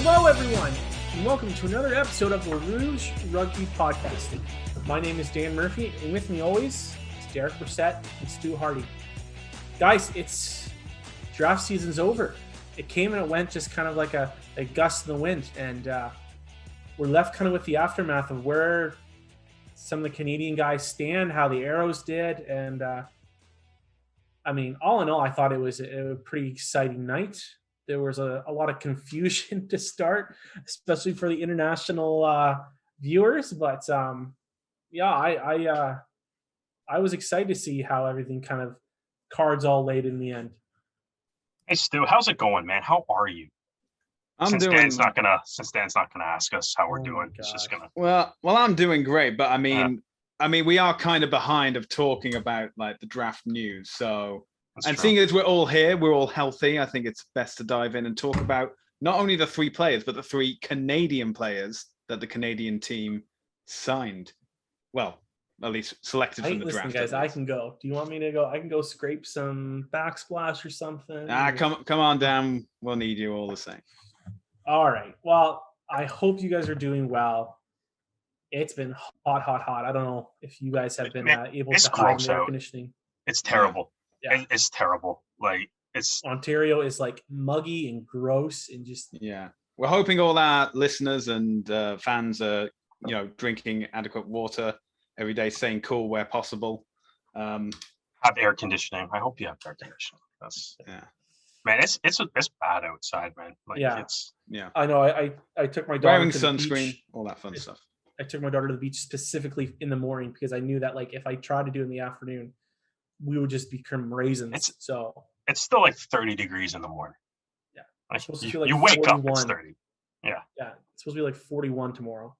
Hello, everyone, and welcome to another episode of the Rouge Rugby podcast. My name is Dan Murphy, and with me always is Derek Brissett and Stu Hardy. Guys, it's draft season's over. It came and it went, just kind of like a gust in the wind, and we're left kind of with the aftermath of where some of the Canadian guys stand, how the Arrows did, and I mean, all in all, I thought it was a pretty exciting night. There was a lot of confusion to start, especially for the international viewers. But I was excited to see how everything kind of cards all laid in the end. Hey Stu, how's it going, man? How are you? Since Dan's not gonna ask us how we're doing, it's just gonna. Well, I'm doing great, but I mean, we are kind of behind of talking about like the draft news. So, seeing as we're all here, we're all healthy, I think it's best to dive in and talk about not only the three players, but the three Canadian players that the Canadian team signed. Well, at least selected from the draft. Listen, guys, I can go. Do you want me to go? I can go scrape some backsplash or something. Come on down. We'll need you all the same. All right. Well, I hope you guys are doing well. It's been hot. I don't know if you guys have been able to hide the air conditioning. It's terrible. Yeah. It's terrible. Like Ontario is like muggy and gross and just. Yeah. We're hoping all our listeners and fans are, drinking adequate water every day, staying cool where possible. Have air conditioning. I hope you have air conditioning. Man, it's bad outside, man. I know. I took my daughter wearing to sunscreen, the beach. all that fun stuff. I took my daughter to the beach specifically in the morning because I knew that like if I tried to do it in the afternoon, we would just become raisins. It's still like 30 degrees in the morning. Yeah, like, supposed to feel like you 41. wake up, it's 30. Yeah, it's supposed to be like 41 tomorrow.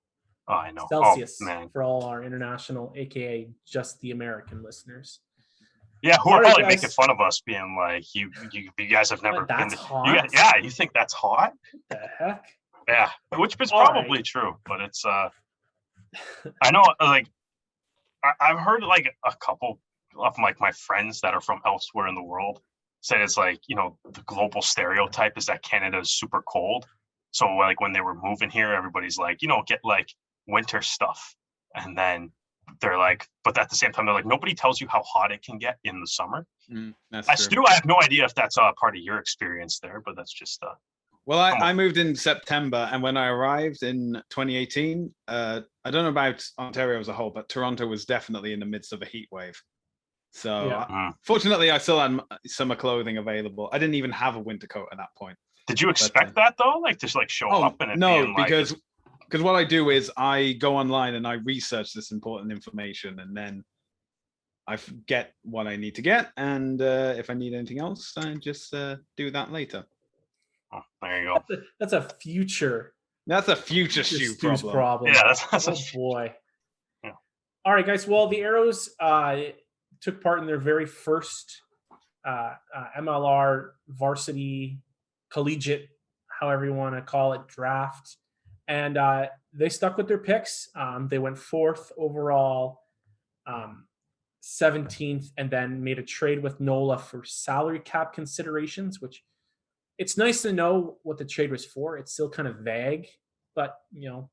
Oh, I know. Celsius for all our international, aka just the American listeners. Yeah, who are probably making fun of us, being like, "You guys have never been." Hot? You think that's hot? What the heck? Yeah, which is probably true, but it's. I know, like, I've heard like a couple of like my friends that are from elsewhere in the world said it's like the global stereotype is that Canada is super cold. So like when they were moving here, everybody's like, get like winter stuff, and then they're like, but at the same time, they're like, nobody tells you how hot it can get in the summer. That's true. I have no idea if that's part of your experience there, but that's just. Well, I moved in September, and when I arrived in 2018, I don't know about Ontario as a whole, but Toronto was definitely in the midst of a heat wave. So fortunately, I still had summer clothing available. I didn't even have a winter coat at that point. Did you expect that though? Like just like show up and it being because what I do is I go online and I research this important information, and then I get what I need to get, and if I need anything else, I just do that later. Oh, there you go. That's a future. That's a future Stu problem. Yeah, that's boy. Yeah. All right, guys. Well, the Arrows took part in their very first MLR varsity collegiate, however you want to call it, draft. And they stuck with their picks. They went 4th overall, 17th, and then made a trade with NOLA for salary cap considerations, which it's nice to know what the trade was for. It's still kind of vague, but,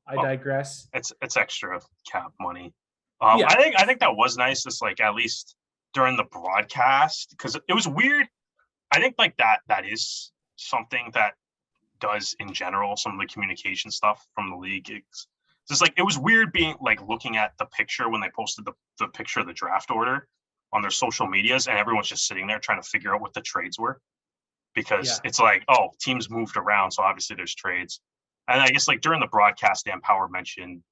I digress. It's extra cap money. I think that was nice, just like at least during the broadcast, because it was weird. I think like that is something that does in general some of the communication stuff from the league. It's just like it was weird being like looking at the picture when they posted the picture of the draft order on their social medias, and everyone's just sitting there trying to figure out what the trades were, because it's like, oh, teams moved around, so obviously there's trades. And I guess like during the broadcast, Dan Power mentioned,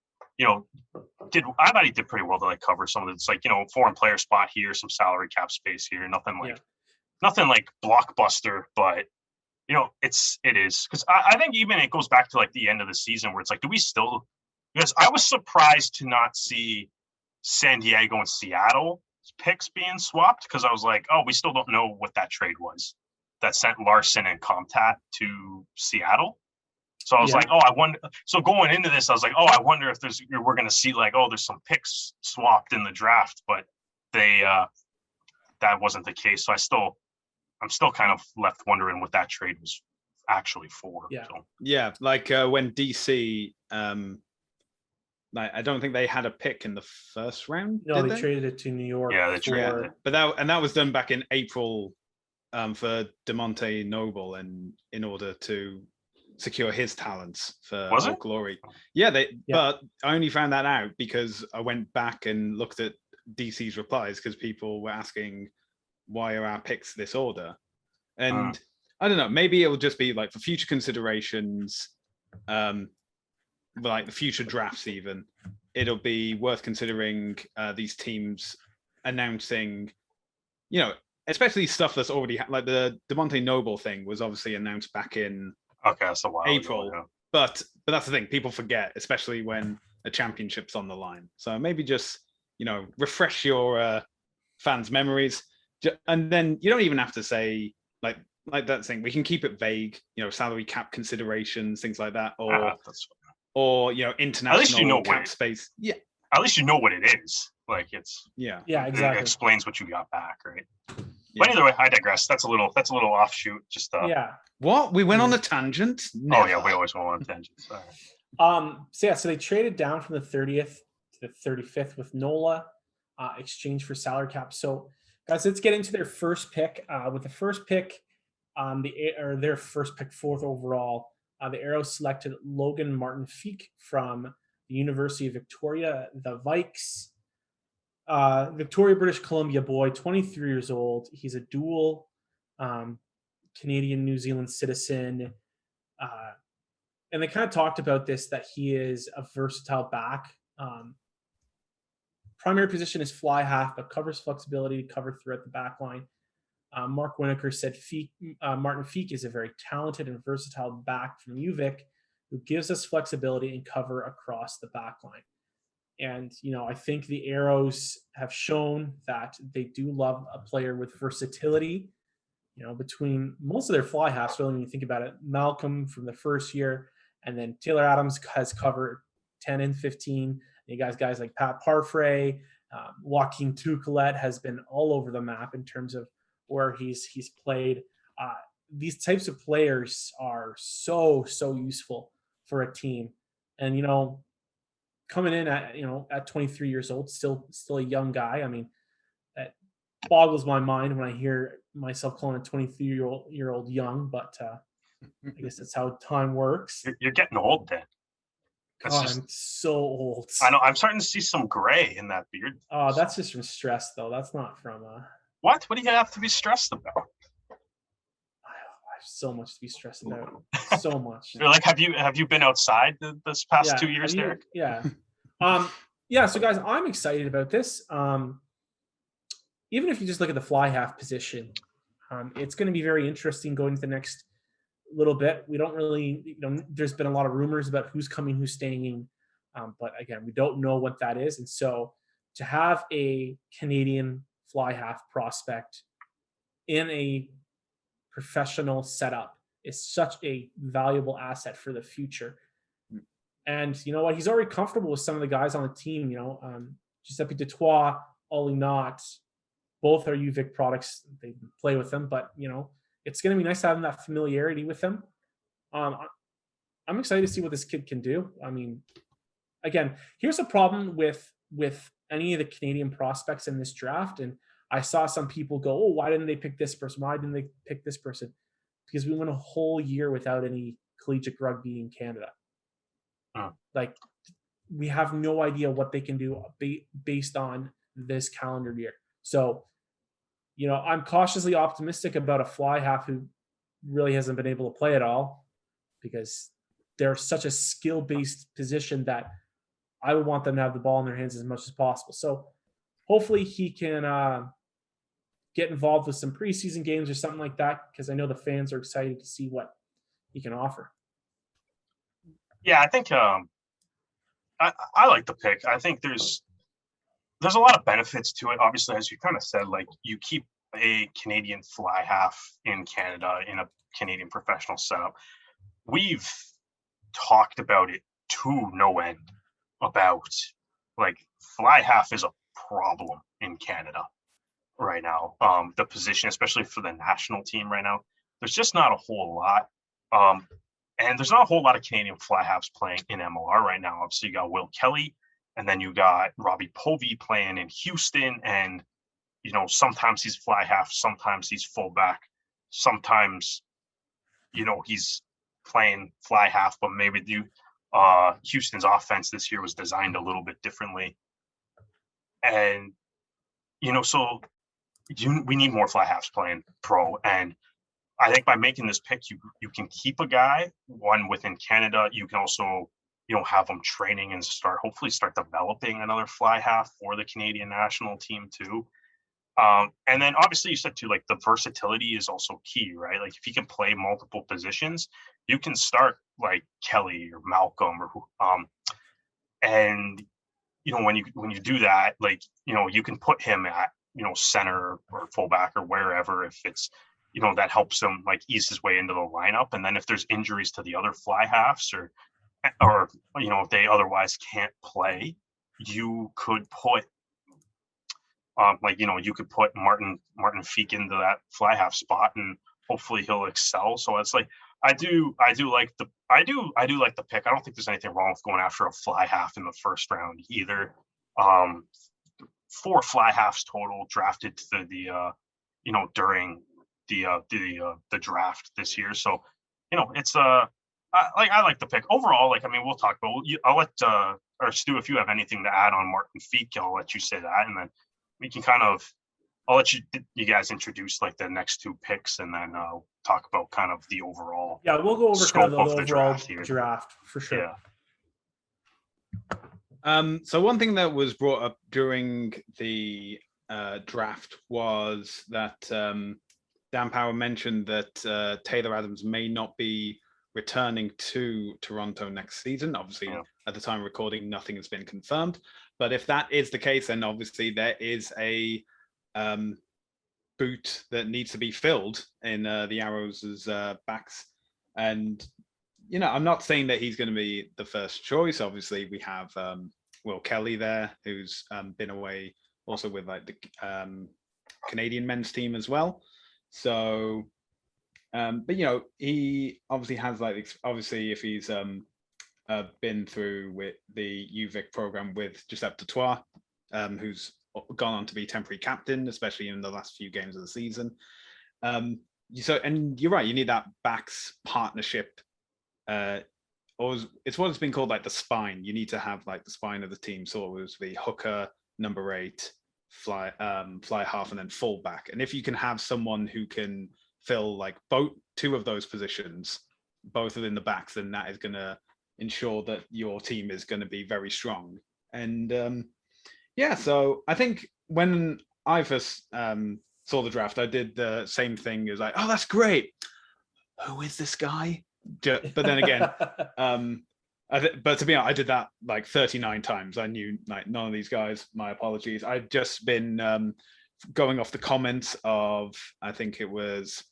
I thought he did pretty well to like cover some of it's like, foreign player spot here, some salary cap space here, nothing like blockbuster, but it is, because I think even it goes back to like the end of the season where it's like, because I was surprised to not see San Diego and Seattle picks being swapped, because I was like, oh, we still don't know what that trade was that sent Larson and Comtat to Seattle. So I was like, oh, I wonder. So going into this, I was like, oh, I wonder if we're going to see like, oh, there's some picks swapped in the draft, but that wasn't the case. So I'm still kind of left wondering what that trade was actually for. Yeah. So. Yeah, like when DC, like I don't think they had a pick in the first round. No, did they traded it to New York. Yeah, they traded it. But that was done back in April for DeMonte Noble, and in order to secure his talents for Old Glory. Yeah, but I only found that out because I went back and looked at DC's replies because people were asking why are our picks this order, and I don't know, maybe it will just be like for future considerations, like the future drafts even, it'll be worth considering these teams announcing, especially stuff that's already like the DeMonte Noble thing was obviously announced back in that's a while April, ago, yeah. but that's the thing, people forget, especially when a championship's on the line. So maybe just refresh your fans' memories, and then you don't even have to say like that thing. We can keep it vague, salary cap considerations, things like that, or international at least cap space. Yeah, at least you know what it is. Like it's exactly. It explains what you got back, right? Yeah. But either way, I digress. That's a little offshoot. Just What we went on a tangent? Never. Oh yeah, we always went on tangents. So they traded down from the 30th to the 35th with NOLA, exchange for salary cap. So guys, let's get into their first pick. With the first pick, their first pick, 4th overall, the Arrows selected Logan Martin Feek from the University of Victoria, the Vikes. Victoria, British Columbia boy, 23 years old. He's a dual Canadian, New Zealand citizen. And they kind of talked about this, that he is a versatile back. Primary position is fly half, but covers flexibility to cover throughout the back line. Mark Winokur said Martin Feek is a very talented and versatile back from UVic who gives us flexibility and cover across the back line. And, I think the Arrows have shown that they do love a player with versatility, between most of their fly halves, really, when you think about it. Malcolm from the first year, and then Taylor Adams has covered 10 and 15. You guys like Pat Parfray, Joaquin Tucolet has been all over the map in terms of where he's played. These types of players are so useful for a team, and coming in at 23 years old, still a young guy. I mean, that boggles my mind when I hear myself calling a 23-year-old young, but I guess that's how time works. You're getting old then. God, I'm so old. I know. I'm starting to see some gray in that beard. Oh, that's just from stress, though. That's not from. What? What do you have to be stressed about? I have so much to be stressed about. So much. You're like, have you been outside this past 2 years, Derek? Yeah. So guys, I'm excited about this. Even if you just look at the fly half position, it's going to be very interesting going to the next little bit. We don't really, there's been a lot of rumors about who's coming, who's staying. But again, we don't know what that is. And so to have a Canadian fly half prospect in a professional setup is such a valuable asset for the future. And you know what? He's already comfortable with some of the guys on the team. Giuseppe Detroit, Ollie Knott, both are UVic products. They play with them, but it's going to be nice having that familiarity with them. I'm excited to see what this kid can do. I mean, again, here's a problem with any of the Canadian prospects in this draft. And I saw some people go, "Oh, why didn't they pick this person? Why didn't they pick this person?" Because we went a whole year without any collegiate rugby in Canada. Like, we have no idea what they can do based on this calendar year. So, I'm cautiously optimistic about a fly half who really hasn't been able to play at all, because they're such a skill-based position that I would want them to have the ball in their hands as much as possible. So hopefully he can get involved with some preseason games or something like that, because I know the fans are excited to see what he can offer. Yeah, I think I like the pick. I think there's a lot of benefits to it. Obviously, as you kind of said, like, you keep a Canadian fly half in Canada in a Canadian professional setup. We've talked about it to no end about, like, fly half is a problem in Canada right now. The position, especially for the national team right now, there's just not a whole lot And there's not a whole lot of Canadian fly halves playing in MLR right now. Obviously, you got Will Kelly, and then you got Robbie Povey playing in Houston. And, sometimes he's fly half, sometimes he's fullback, sometimes, he's playing fly half, but maybe Houston's offense this year was designed a little bit differently. And, so we need more fly halves playing pro. And I think by making this pick, you can keep a guy, one within Canada. You can also, have them training and hopefully start developing another fly half for the Canadian national team too. And then obviously you said too, like the versatility is also key, right? Like if he can play multiple positions, you can start like Kelly or Malcolm and when you do that, like, you can put him at, center or fullback or wherever, if it's, that helps him like ease his way into the lineup. And then if there's injuries to the other fly halves or if they otherwise can't play, you could put you could put Martin Feek into that fly half spot and hopefully he'll excel. So it's like I do like the pick. I don't think there's anything wrong with going after a fly half in the first round either. 4 fly halves total drafted to the during the draft this year. So it's I like the pick overall. Like, I mean, we'll talk about. I'll let or Stu, if you have anything to add on Martin Feek, I'll let you say that, and then we can I'll let you guys introduce like the next 2 picks, and then talk about kind of the overall. Yeah, we'll go over kind of the overall draft for sure. Yeah. So one thing that was brought up during the draft was that Dan Power mentioned that Taylor Adams may not be returning to Toronto next season. Obviously, at the time of recording, nothing has been confirmed. But if that is the case, then obviously there is a boot that needs to be filled in the Arrows' backs. And, I'm not saying that he's going to be the first choice. Obviously, we have Will Kelly there, who's been away also with like the Canadian men's team as well. So, but he obviously has obviously if he's been through with the UVic program with Giuseppe Dutoit, who's gone on to be temporary captain, especially in the last few games of the season. And you're right, you need that backs partnership. Or it's what it's been called, like the spine. You need to have like the spine of the team. So it was the hooker, number 8, fly half, and then fullback. And if you can have someone who can fill like both 2 of those positions, both within the backs, then that is going to ensure that your team is going to be very strong. And so I think when I first saw the draft, I did the same thing. It was like, oh, that's great. Who is this guy? But then again, but to be honest, I did that like 39 times. I knew like none of these guys. My apologies. I've just been going off the comments of, I think it was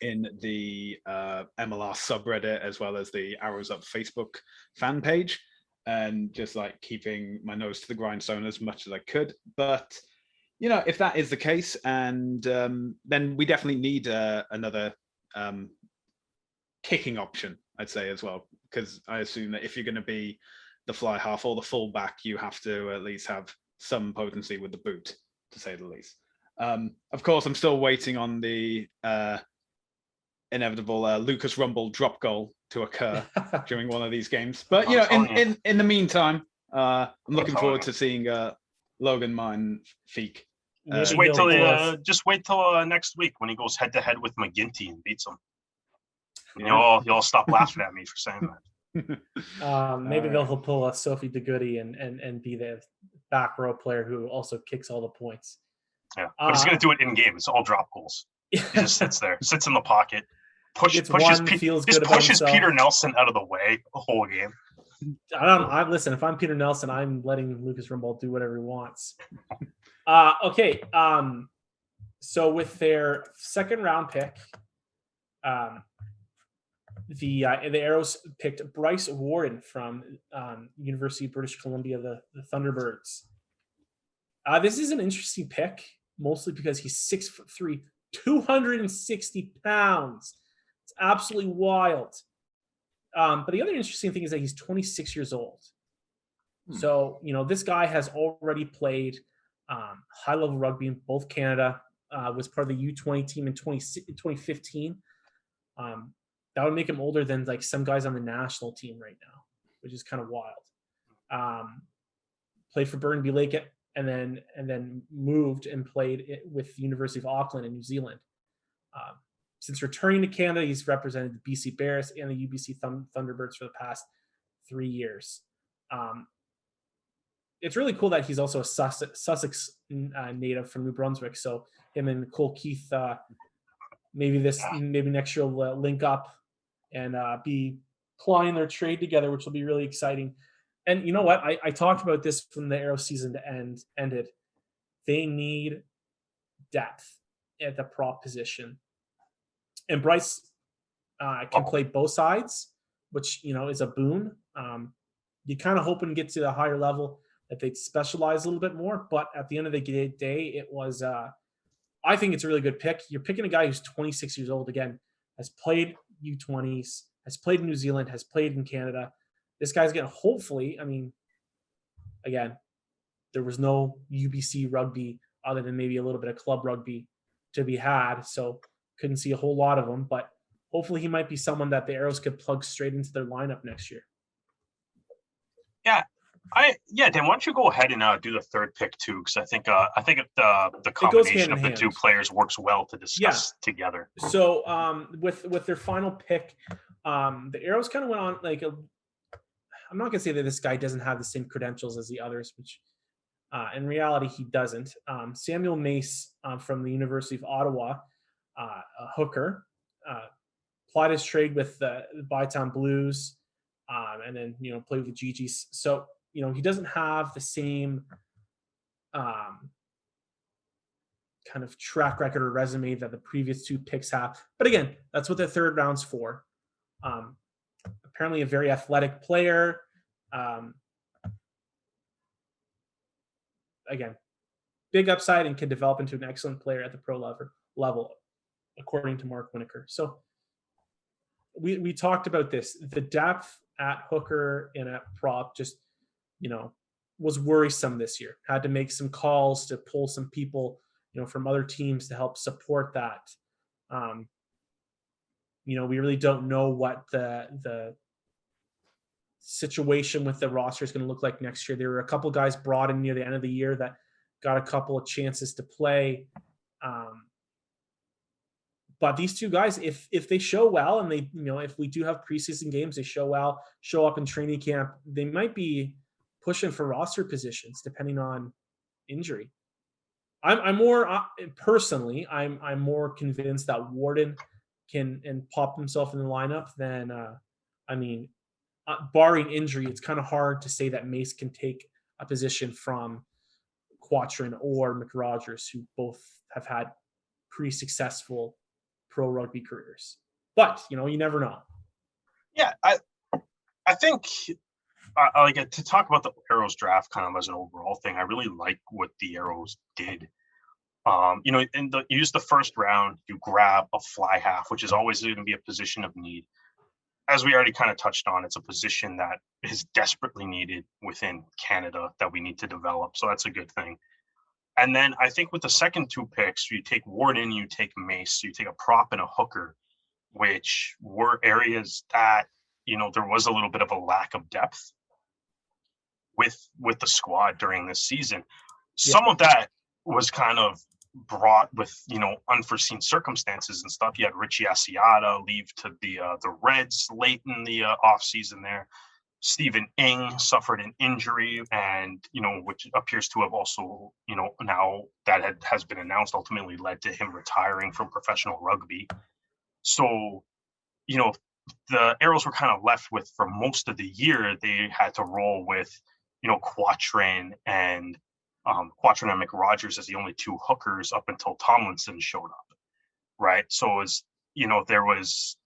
in the MLR subreddit as well as the Arrows Up Facebook fan page, and just like keeping my nose to the grindstone as much as I could. But if that is the case, and then we definitely need another kicking option, I'd say as well, because I assume that if you're going to be the fly half or the fullback, you have to at least have some potency with the boot, to say the least. Of course, I'm still waiting on the inevitable Lucas Rumble drop goal to occur during one of these games. But in the meantime, I'm looking forward to seeing Logan Martin Feek. Just wait till next week when he goes head to head with McGinty and beats him. You'll stop laughing at me for saying that. Maybe they'll pull a Sophie DeGoody and be the back row player who also kicks all the points. Yeah, but he's going to do it in game. It's all drop goals. He just sits in the pocket, pushes Peter Nelson out of the way the whole game. Listen, if I'm Peter Nelson, I'm letting Lucas Rumble do whatever he wants. Okay. So with their second round pick, the Arrows picked Bryce Warden from University of British Columbia, the Thunderbirds. This is an interesting pick, mostly because he's 6'3", 260 pounds. It's absolutely wild. But the other interesting thing is that he's 26 years old. So, this guy has already played high-level rugby in both Canada, was part of the U20 team in 2015. That would make him older than like some guys on the national team right now, which is kind of wild. Played for Burnaby Lake and then moved and played with the University of Auckland in New Zealand. Since returning to Canada, he's represented the BC Bears and the UBC Thunderbirds for the past 3 years. It's really cool that he's also a Sussex native from New Brunswick. So him and Cole Keith, maybe next year will link up and be plying their trade together, which will be really exciting. And you know what? I talked about this from the Arrow season to ended. They need depth at the prop position. And Bryce can play both sides, which, is a boon. You kind of hope and get to the higher level that they'd specialize a little bit more. But at the end of the day, it was, I think it's a really good pick. You're picking a guy who's 26 years old, again, has played U20s, has played in New Zealand, has played in Canada. This guy's going to hopefully, again, there was no UBC rugby other than maybe a little bit of club rugby to be had. So couldn't see a whole lot of them, but hopefully he might be someone that the Arrows could plug straight into their lineup next year. Yeah. Dan, why don't you go ahead and do the third pick too? Because I think the combination of the two players works well to discuss together. So with their final pick, the Arrows kind of went on like I'm not gonna say that this guy doesn't have the same credentials as the others, which in reality he doesn't. Samuel Mace from the University of Ottawa, a hooker, applied his trade with the Bytown Blues, and then played with the GGs. So he doesn't have the same kind of track record or resume that the previous two picks have. But again, that's what the third round's for. Apparently a very athletic player. Again, big upside and can develop into an excellent player at the pro level, according to Mark Winokur. So we talked about this. The depth at hooker and at prop just, was worrisome this year. Had to make some calls to pull some people, from other teams to help support that. We really don't know what the situation with the roster is going to look like next year. There were a couple guys brought in near the end of the year that got a couple of chances to play. But these two guys, if they show well and they, if we do have preseason games, they show well, show up in training camp, they might be pushing for roster positions depending on injury. I'm more personally, I'm more convinced that Warden can pop himself in the lineup than barring injury, it's kind of hard to say that Mace can take a position from Quattrin or McRogers, who both have had pretty successful pro rugby careers. But you never know. Yeah, I think I get to talk about the Arrows draft kind of as an overall thing. I really like what the Arrows did. You use the first round, you grab a fly half, which is always going to be a position of need. As we already kind of touched on, it's a position that is desperately needed within Canada that we need to develop. So that's a good thing. And then I think with the second two picks, you take Warden, you take Mace, you take a prop and a hooker, which were areas that, there was a little bit of a lack of depth with the squad during this season. Some of that was kind of brought with, unforeseen circumstances and stuff. You had Richie Asiata leave to the Reds late in the offseason there. Stephen Ing suffered an injury and, which appears to have also, now that has been announced, ultimately led to him retiring from professional rugby. So, the Arrows were kind of left with, for most of the year, they had to roll with, Quattrin and McRogers as the only two hookers up until Tomlinson showed up. Right. So as there was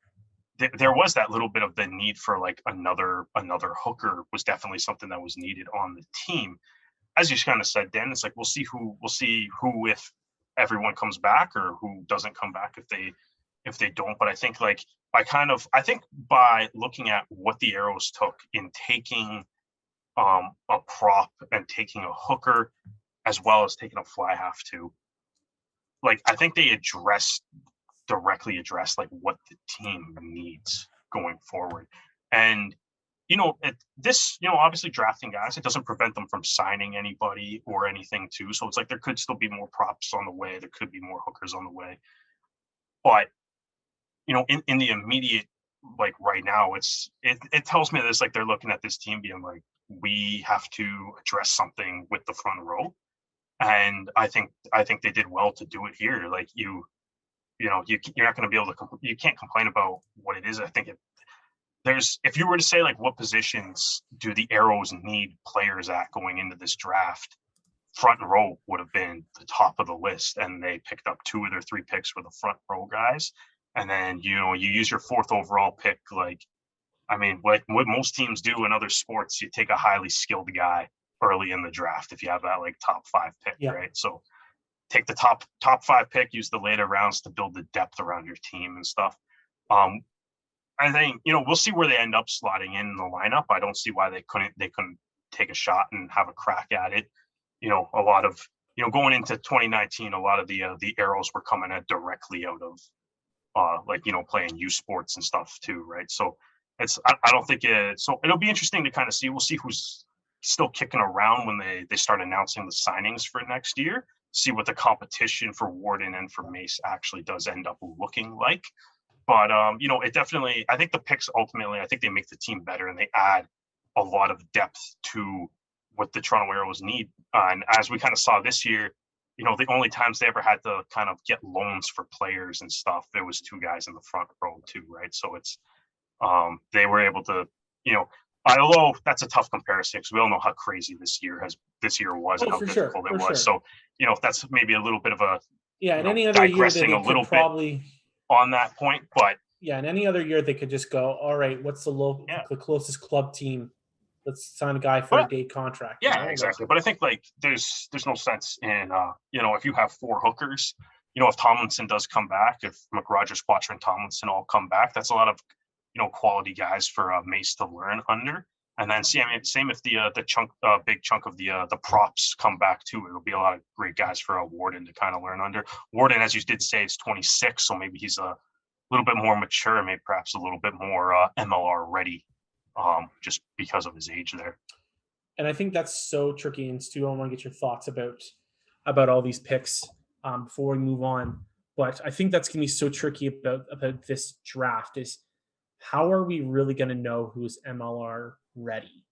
that little bit of the need for like another hooker was definitely something that was needed on the team. As you kind of said, Dan, it's like we'll see who if everyone comes back or who doesn't come back, if they if they don't. But I think like by looking at what the Arrows took in taking a prop and taking a hooker as well as taking a fly half too, like I think they directly addressed like what the team needs going forward. And obviously drafting guys, it doesn't prevent them from signing anybody or anything too. So it's like there could still be more props on the way. There could be more hookers on the way. But, in the immediate, like right now, it tells me this, like they're looking at this team being like, we have to address something with the front row. And I think they did well to do it here. Like you're not going to be able to, you can't complain about what it is. I think if you were to say like what positions do the Arrows need players at going into this draft, front row would have been the top of the list, and they picked up 2 of their 3 picks for the front row guys. And then you use your 4th overall pick. Like what most teams do in other sports, you take a highly skilled guy early in the draft if you have that like top 5 pick, right? So take the top 5 pick, use the later rounds to build the depth around your team and stuff. I think we'll see where they end up slotting in the lineup. I don't see why they couldn't take a shot and have a crack at it. A lot of going into 2019, a lot of the Arrows were coming directly out of playing youth sports and stuff too, right? So I don't think so it'll be interesting to kind of see. We'll see who's still kicking around when they start announcing the signings for next year. See what the competition for Warden and for Mace actually does end up looking like. But, it definitely, I think the picks ultimately, I think they make the team better and they add a lot of depth to what the Toronto Arrows need. And as we kind of saw this year, the only times they ever had to kind of get loans for players and stuff, there was 2 guys in the front row too, right? So it's, they were able to, although that's a tough comparison because we all know how crazy this year was and how difficult it was. Sure. So, that's maybe a little bit of a, and any other year they could probably... bit on that point, but in any other year they could just go, all right, what's the closest club team? Let's sign a guy for a day contract. Exactly. But I think like there's no sense in if you have 4 hookers, if Tomlinson does come back, if McRogers, Quatra, and Tomlinson all come back, that's a lot of quality guys for Mace to learn under. And then same if the big chunk of the props come back too. It'll be a lot of great guys for Warden to kind of learn under. Warden, as you did say, is 26, so maybe he's a little bit more mature, maybe perhaps a little bit more MLR ready, just because of his age there. And I think that's so tricky. And Stu, I want to get your thoughts about all these picks before we move on. But I think that's going to be so tricky about this draft is how are we really going to know who's MLR ready?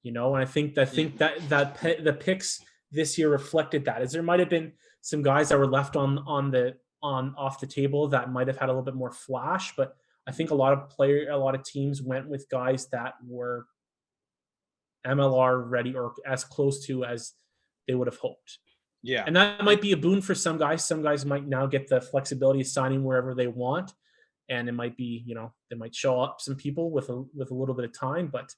And I think that the picks this year reflected that. As there might have been some guys that were left off the table that might have had a little bit more flash, but I think a lot of teams went with guys that were MLR ready or as close to as they would have hoped. Yeah. And that might be a boon for some guys. Some guys might now get the flexibility of signing wherever they want. And it might be, they might show up some people with a little bit of time, but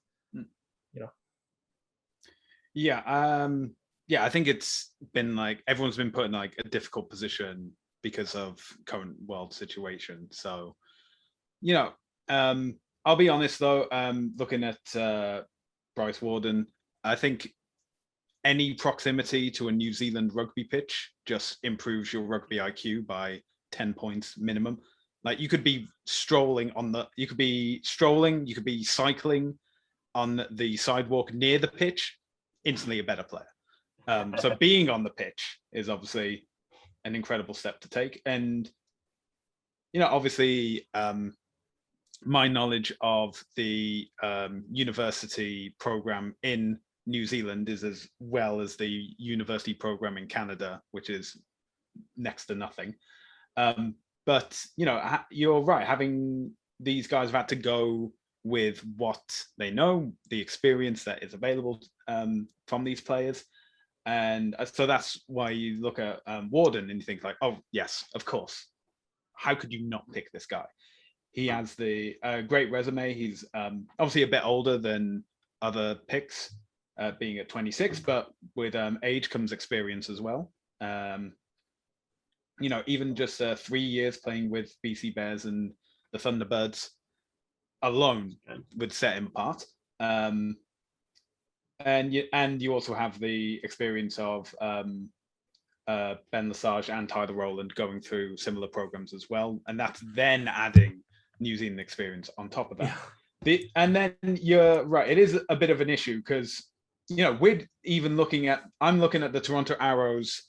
Yeah. I think it's been like, everyone's been put in like a difficult position because of current world situation. So, I'll be honest though, looking at Bryce Warden, I think any proximity to a New Zealand rugby pitch just improves your rugby IQ by 10 points minimum. Like you could be cycling on the sidewalk near the pitch, instantly a better player. So being on the pitch is obviously an incredible step to take. And, obviously my knowledge of the university program in New Zealand is as well as the university program in Canada, which is next to nothing. But, you're right. Having these guys have had to go with what they know, the experience that is available from these players. And so that's why you look at Warden and you think like, oh, yes, of course. How could you not pick this guy? He has the great resume. He's obviously a bit older than other picks, being at 26, but with age comes experience as well. even just 3 years playing with BC Bears and the Thunderbirds alone would set him apart. And you also have the experience of Ben Lesage and Tyler Rowland going through similar programs as well, and that's then adding New Zealand experience on top of that. Yeah. And then you're right; it is a bit of an issue because we're even I'm looking at the Toronto Arrows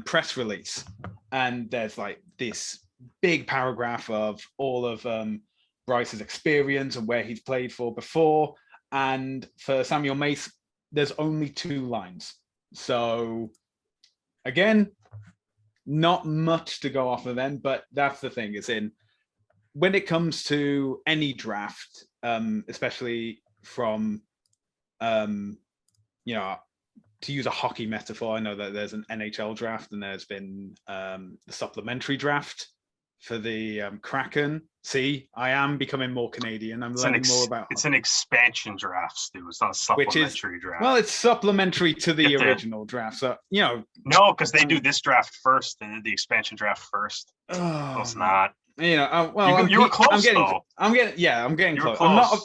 press release, and there's like this big paragraph of all of Bryce's experience and where he's played for before, and for Samuel Mace, there's only 2 lines. So again, not much to go off of them, but that's the thing, is when it comes to any draft, especially from, to use a hockey metaphor, I know that there's an NHL draft and there's been the supplementary draft for the Kraken. See, I am becoming more Canadian. I'm learning more about. It's an expansion draft, Stu. It's not a supplementary draft. Well, it's supplementary to the original draft. So No, because they do this draft first. They did the expansion draft first. No, it's not. Well, you were close. I'm getting close.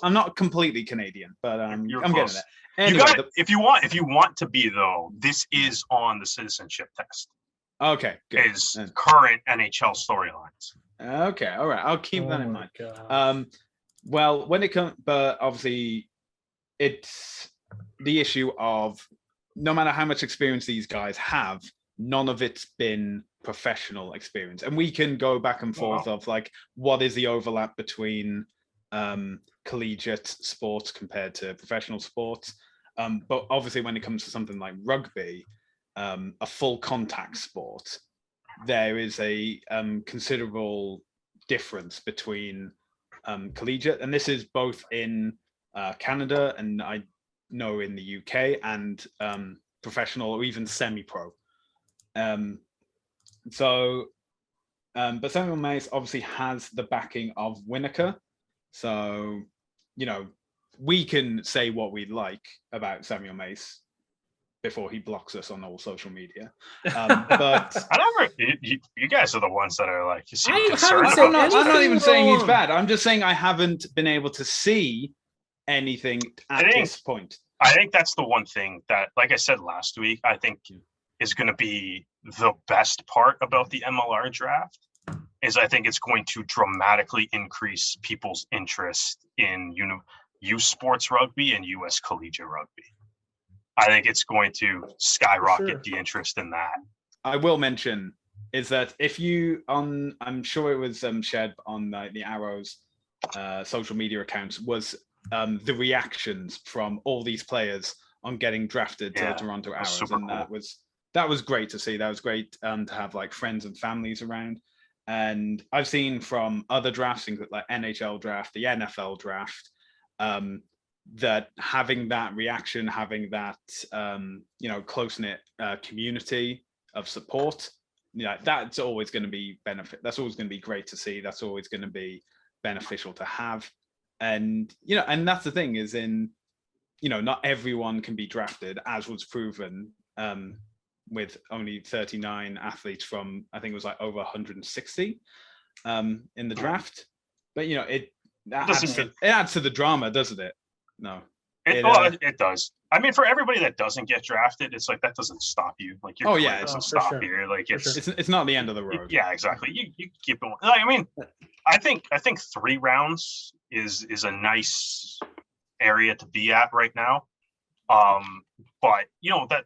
I'm not completely Canadian, but I'm getting there. Anyway, if you want to be though, this is on the citizenship test. Okay, good. Is current NHL storylines. Okay, all right. I'll keep that in mind. Well, when it comes, but obviously, it's the issue of no matter how much experience these guys have, none of it's been professional experience, and we can go back and forth of like what is the overlap between collegiate sports compared to professional sports. But obviously, when it comes to something like rugby, a full contact sport, there is a considerable difference between collegiate, and this is both in Canada and I know in the UK, and professional or even semi-pro. But Samuel Mace obviously has the backing of Winokur, so we can say what we like about Samuel Mace before he blocks us on all social media. But you guys are the ones that are like, you seem concerned. I'm not even saying he's bad. I'm just saying I haven't been able to see anything at this point. I think that's the one thing that, like I said last week, I think is going to be the best part about the MLR draft is I think it's going to dramatically increase people's interest in U sports rugby and US collegiate rugby. I think it's going to skyrocket the interest in that. I will mention is that if you I'm sure it was shared on the Arrows social media accounts, was the reactions from all these players on getting drafted to the Toronto Arrows, and cool. that was great to see. That was great to have like friends and families around. And I've seen from other drafts, things like NHL draft, the NFL draft, that having that reaction, having that close-knit community of support, that's always going to be benefit. That's always going to be great to see. That's always going to be beneficial to have. And and that's the thing is not everyone can be drafted, as was proven with only 39 athletes from, I think it was like over 160 in the draft. But it adds to the drama, doesn't it? No. It does. I mean, for everybody that doesn't get drafted, it's like that doesn't stop you. Like your career doesn't stop you. Like it's not the end of the road. Yeah, exactly. You keep going. I mean, I think 3 rounds is a nice area to be at right now. But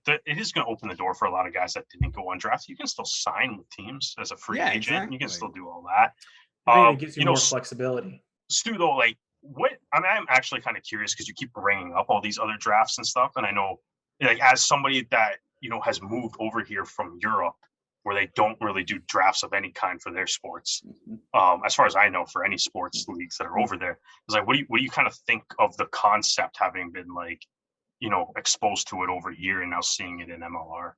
that it is going to open the door for a lot of guys that didn't go undrafted. You can still sign with teams as a free agent. Exactly. You can still do all that. It gives you more flexibility. Stu, though, like I'm actually kind of curious because you keep bringing up all these other drafts and stuff, and I know, like, as somebody that has moved over here from Europe, where they don't really do drafts of any kind for their sports, as far as I know, for any sports leagues that are over there, it's like, what do you kind of think of the concept, having been like, exposed to it over here and now seeing it in MLR?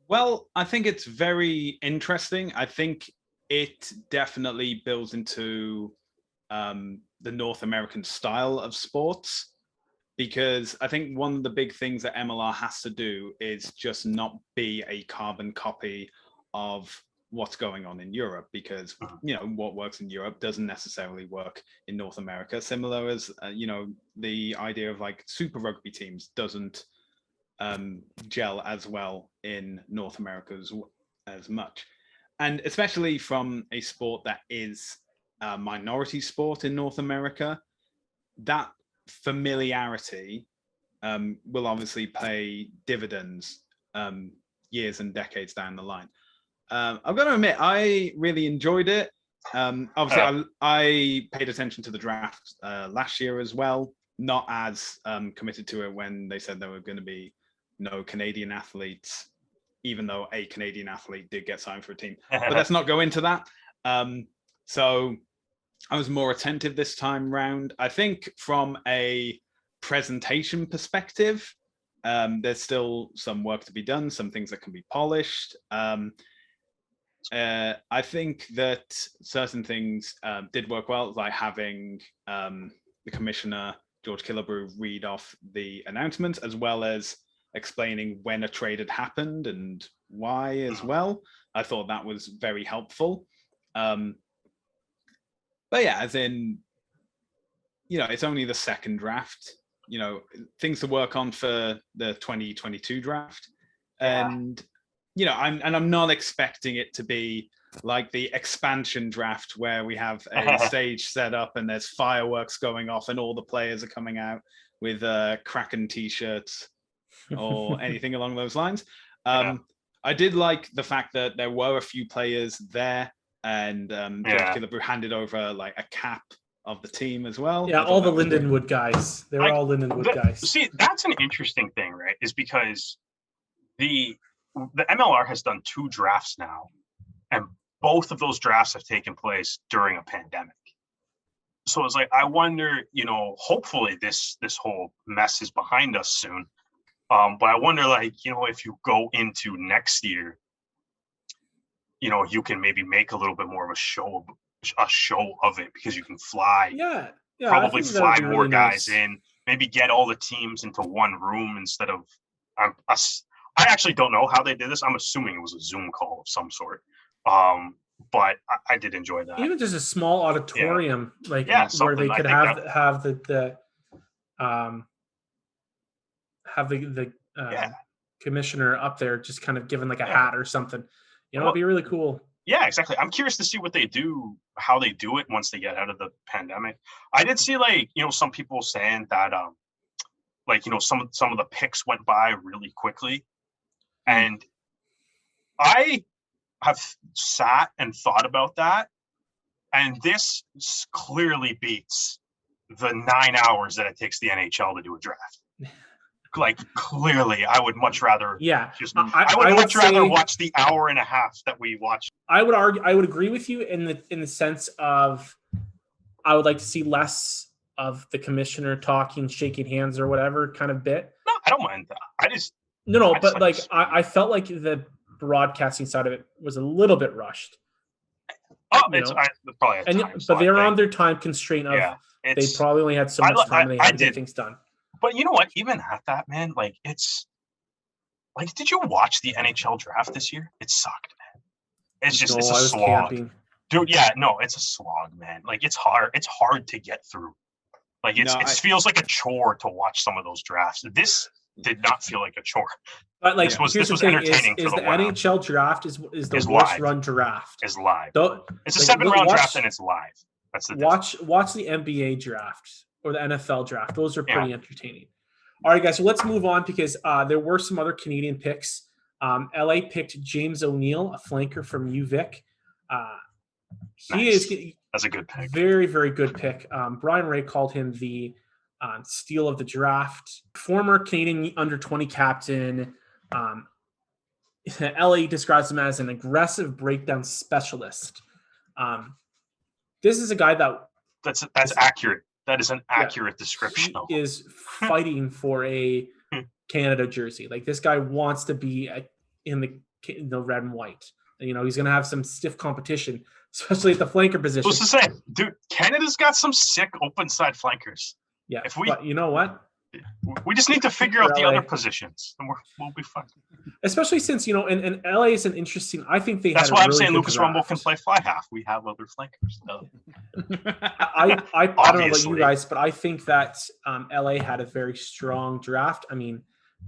Well, I think it's very interesting. I think it definitely builds into the North American style of sports, because I think one of the big things that MLR has to do is just not be a carbon copy of what's going on in Europe, because what works in Europe doesn't necessarily work in North America. Similar as the idea of like Super Rugby teams doesn't gel as well in North America as much, and especially from a sport that is a minority sport in North America, that familiarity will obviously pay dividends years and decades down the line. I've got to admit, I really enjoyed it. Obviously, I paid attention to the draft last year as well, not as committed to it when they said there were going to be no Canadian athletes, even though a Canadian athlete did get signed for a team. But let's not go into that. So I was more attentive this time round. I think from a presentation perspective, there's still some work to be done, some things that can be polished. I think that certain things did work well, like having the commissioner, George Killebrew, read off the announcements, as well as explaining when a trade had happened and why as well. I thought that was very helpful. But yeah, as in, it's only the second draft, things to work on for the 2022 draft. Yeah. And, I'm not expecting it to be like the expansion draft where we have a stage set up and there's fireworks going off and all the players are coming out with Kraken t-shirts or anything along those lines. I did like the fact that there were a few players there, and George Killebrew handed over like a cap of the team as well. Yeah, all the Lindenwood guys. They were all Lindenwood guys. See, that's an interesting thing, right? Is because the MLR has done 2 drafts now, and both of those drafts have taken place during a pandemic. So it's like, I wonder, hopefully this whole mess is behind us soon. But I wonder, like, if you go into next year, you can maybe make a little bit more of a show of it, because you can fly. Probably fly more really guys in. Maybe get all the teams into one room instead of. I actually don't know how they did this. I'm assuming it was a Zoom call of some sort. But I did enjoy that. Even just a small auditorium, where they could have the commissioner up there, just kind of given like a hat or something. It'd be really cool. Yeah, exactly. I'm curious to see what they do, how they do it once they get out of the pandemic. I did see some people saying that some of the picks went by really quickly. And I have sat and thought about that. And this clearly beats the 9 hours that it takes the NHL to do a draft. Like, clearly, I would much rather. Yeah, I would much rather watch the hour and a half that we watched. I would agree with you in the sense of, I would like to see less of the commissioner talking, shaking hands, or whatever kind of bit. No, I don't mind that. I felt like the broadcasting side of it was a little bit rushed. It's probably a time but they were on their time constraint of they probably only had so much time and they had to get things done. But you know what? Even at that, man, it's like, did you watch the NHL draft this year? It sucked, man. It's a slog. Camping. Dude, it's a slog, man. Like, it's hard. It's hard to get through. Like, it feels like a chore to watch some of those drafts. This did not feel like a chore. But this was entertaining. Is the NHL draft is the worst run draft? Is live. It's a 7-round draft and it's live. That's the watch the NBA draft or the NFL draft. Those are pretty entertaining. All right, guys. So let's move on, because there were some other Canadian picks. LA picked James O'Neill, a flanker from UVic. That's a good pick. Very, very good pick. Brian Ray called him the steal of the draft. Former Canadian under-20 captain. LA describes him as an aggressive breakdown specialist. This is a guy that's accurate. That is an accurate description. He is fighting for a Canada jersey. Like, this guy wants to be in the red and white. He's going to have some stiff competition, especially at the flanker position. I was to say, dude, Canada's got some sick open side flankers. Yeah, but you know what? We just need to figure out the other positions, and we'll be fine. Especially since, and LA is an interesting. I think That's had why a I'm really saying good Lucas draft. Rumble can play fly half. We have other flankers. So. I don't know about you guys, but I think that LA had a very strong draft. I mean,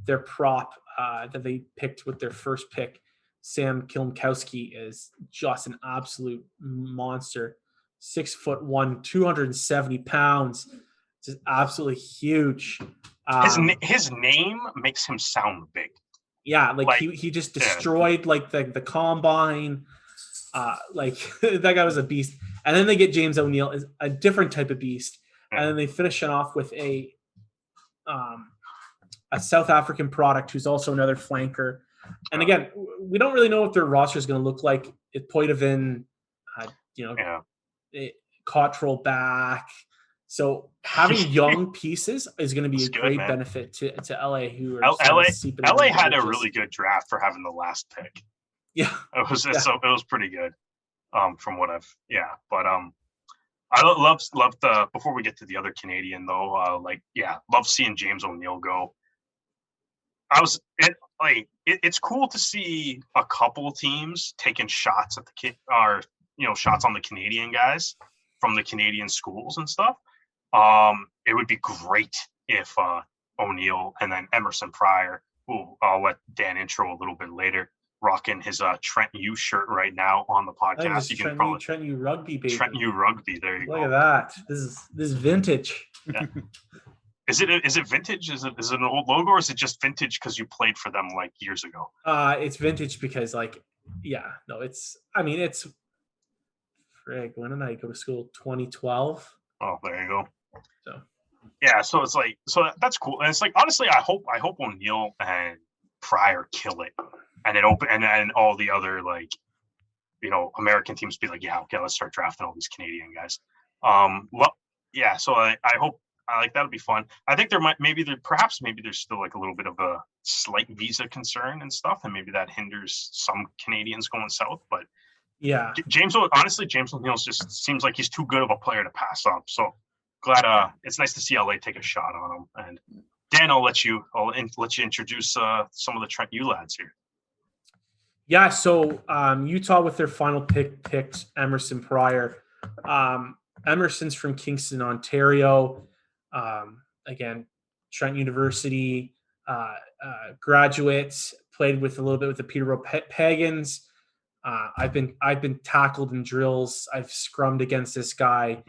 their prop that they picked with their first pick, Sam Kilmkowski, is just an absolute monster. 6'1", 270 pounds, just absolutely huge. His name makes him sound big. Yeah, like he just destroyed like the combine. Like that guy was a beast. And then they get James O'Neill, is a different type of beast. Yeah. And then they finish it off with a South African product who's also another flanker. And again, we don't really know what their roster is going to look like. It Poitevin, Cottrell back. So having young pieces is going to be a great benefit to LA, who are LA had a really good draft for having the last pick. Yeah, it was pretty good. From what but I love the, before we get to the other Canadian though, love seeing James O'Neill go. It's cool to see a couple teams taking shots at shots on the Canadian guys from the Canadian schools and stuff. It would be great if O'Neill and then Emerson Pryor, who I'll let Dan intro a little bit later, rocking his Trent U shirt right now on the podcast. You can call it Trent U Rugby, baby. Trent U Rugby. There you go. Look at that. This is vintage. Yeah. Is it vintage? Is it an old logo, or is it just vintage because you played for them like years ago? It's vintage because it's frig. When did I go to school? 2012. Oh, there you go. So yeah, so it's like, so that's cool. And it's like, honestly, I hope O'Neill and Pryor kill it, and and all the other American teams be like, yeah, okay, let's start drafting all these Canadian guys. So I hope. That'll be fun. I think maybe there's still like a little bit of a slight visa concern and stuff, and maybe that hinders some Canadians going south. But yeah, James O'Neill just seems like he's too good of a player to pass up. So glad it's nice to see LA take a shot on him. And Dan, I'll let you introduce some of the Trent U lads here. Yeah, so Utah with their final picked Emerson Pryor. Emerson's from Kingston, Ontario. Again, Trent University graduate, played with a little bit with the Peterborough Pagans. I've been tackled in drills. I've scrummed against this guy.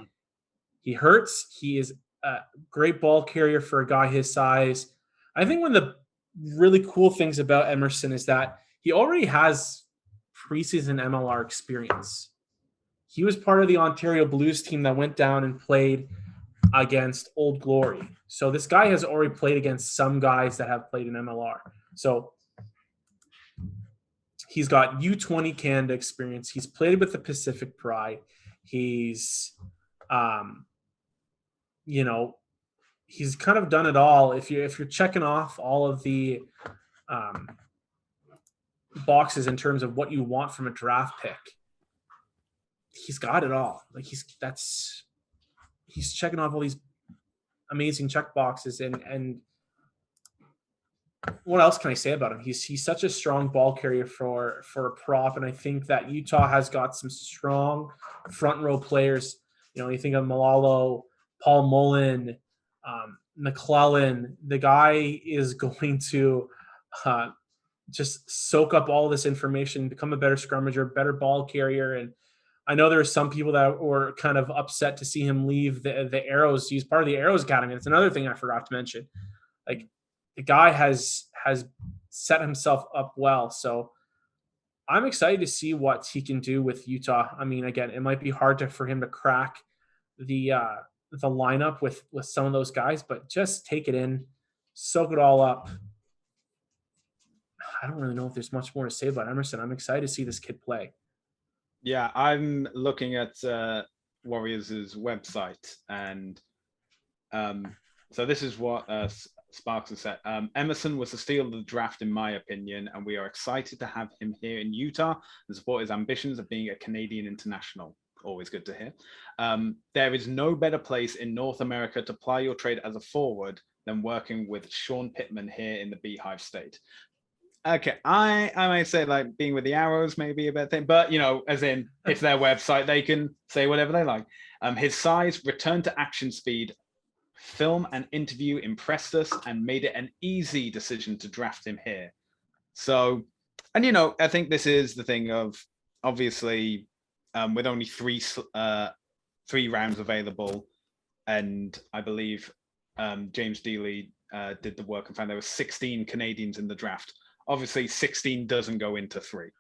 He hurts. He is a great ball carrier for a guy his size. I think one of the really cool things about Emerson is that he already has preseason MLR experience. He was part of the Ontario Blues team that went down and played against Old Glory. So this guy has already played against some guys that have played in MLR. So he's got U20 Canada experience. He's played with the Pacific Pride. He's, he's kind of done it all. If you're checking off all of the boxes in terms of what you want from a draft pick, he's got it all. Like he's checking off all these amazing check boxes, and what else can I say about him? He's such a strong ball carrier for a prop, and I think that Utah has got some strong front row players. You think of Malalo, Paul Mullen, McClellan. The guy is going to just soak up all this information, become a better scrummager, better ball carrier. And I know there are some people that were kind of upset to see him leave the Arrows. He's part of the Arrows Academy. That's another thing I forgot to mention. Like, the guy has set himself up well. So I'm excited to see what he can do with Utah. I mean, again, it might be hard for him to crack the lineup with some of those guys, but just take it in, soak it all up. I don't really know if there's much more to say about Emerson. I'm excited to see this kid play. Yeah, I'm looking at Warriors' website, and so this is what Sparks has said. Emerson was the steal of the draft, in my opinion, and we are excited to have him here in Utah and support his ambitions of being a Canadian international. Always good to hear. There is no better place in North America to ply your trade as a forward than working with Sean Pittman here in the Beehive State. Okay, I may say like being with the Arrows may be a bad thing, but as in it's their website, they can say whatever they like. His size, return to action speed, film and interview impressed us and made it an easy decision to draft him here. So, and I think this is the thing of obviously with only three rounds available, and I believe James Dealey did the work and found there were 16 Canadians in the draft. Obviously, 16 doesn't go into 3.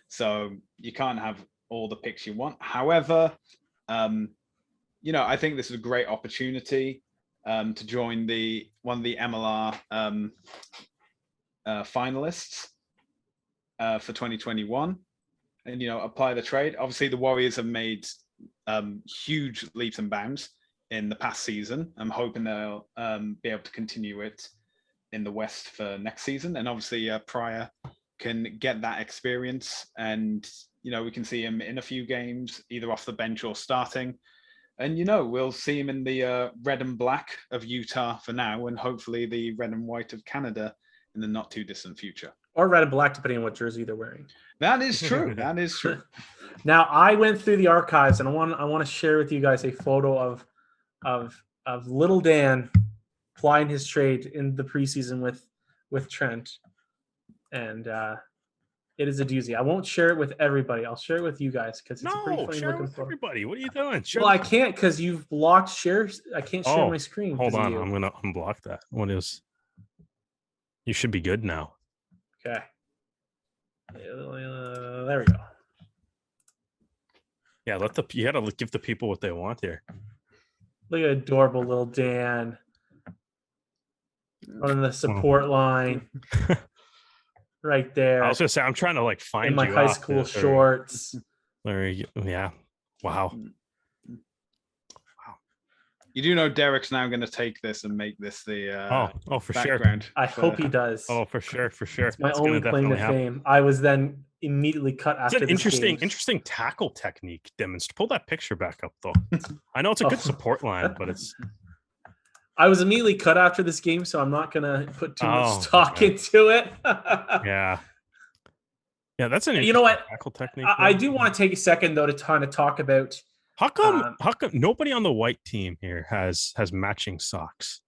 So you can't have all the picks you want. However, I think this is a great opportunity to join one of the MLR finalists for 2021 and, apply the trade. Obviously, the Warriors have made huge leaps and bounds in the past season. I'm hoping they'll be able to continue it in the West for next season, and obviously Pryor can get that experience, and we can see him in a few games either off the bench or starting, and we'll see him in the red and black of Utah for now, and hopefully the red and white of Canada in the not too distant future, or red and black depending on what jersey they're wearing. That is true. That is true. Now I went through the archives, and I want to share with you guys a photo of little Dan plying his trade in the preseason with Trent, and it is a doozy. I won't share it with everybody. I'll share it with you guys because it's a pretty funny share it looking with photo. everybody. What are you doing? I can't because you've blocked shares. I can't share my screen. Hold on, I'm gonna unblock that. What is? You should be good now. Okay. There we go. Yeah, you gotta give the people what they want here. Look at adorable little Dan on the support line, right there. I was gonna say I'm trying to find in my you high school shorts. There you go. Yeah. Wow. You do know Derek's now going to take this and make this the for background. sure. I hope he does. Oh, for sure. It's my only claim to fame. I was then immediately cut after it's an this interesting tackle technique demonstrated. Pull that picture back up though. I know it's a good support line, but it's. I was immediately cut after this game, so I'm not gonna put too much stock into it. Yeah, that's an tackle technique. I do want to take a second though to kind of talk about. How come nobody on the white team here has matching socks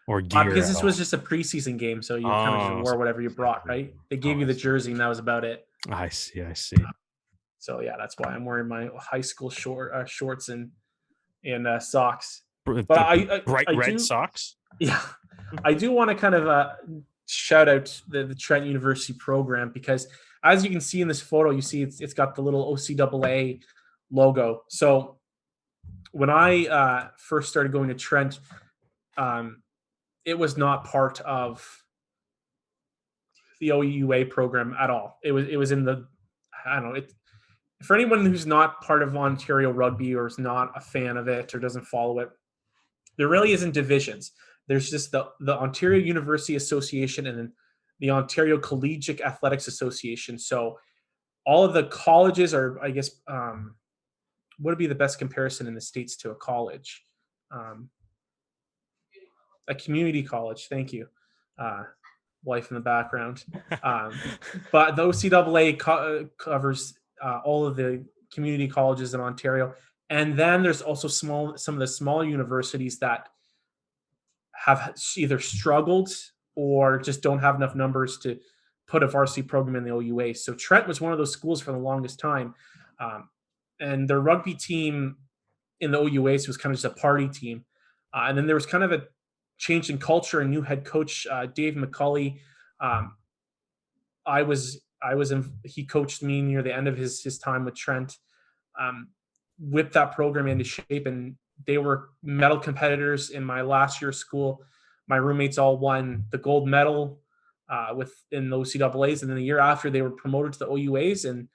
or gear? Because this was just a preseason game, so you kind of just wore whatever you brought, right? They gave you the jersey, and that was about it. I see. So yeah, that's why I'm wearing my high school shorts and socks. But bright red socks. Yeah, I do want to kind of shout out the Trent University program because, as you can see in this photo, you see it's got the little OCAA logo. So when I first started going to Trent, it was not part of the OUA program at all. It was in the, I don't know, for anyone who's not part of Ontario Rugby or is not a fan of it or doesn't follow it, there really isn't divisions. There's just the Ontario University Association and then the Ontario Collegiate Athletics Association. So all of the colleges are, I guess, what would be the best comparison in the States to a college? A community college. Thank you. Wife in the background. But the OCAA covers all of the community colleges in Ontario. And then there's also some of the small universities that have either struggled or just don't have enough numbers to put a varsity program in the OUA. So Trent was one of those schools for the longest time. And their rugby team in the OUA was kind of just a party team. And then there was kind of a change in culture and new head coach, Dave McCulley. He coached me near the end of his time with Trent, whipped that program into shape, and they were medal competitors in my last year of school. My roommates all won the gold medal in the OCAAs, and then the year after they were promoted to the OUAs, and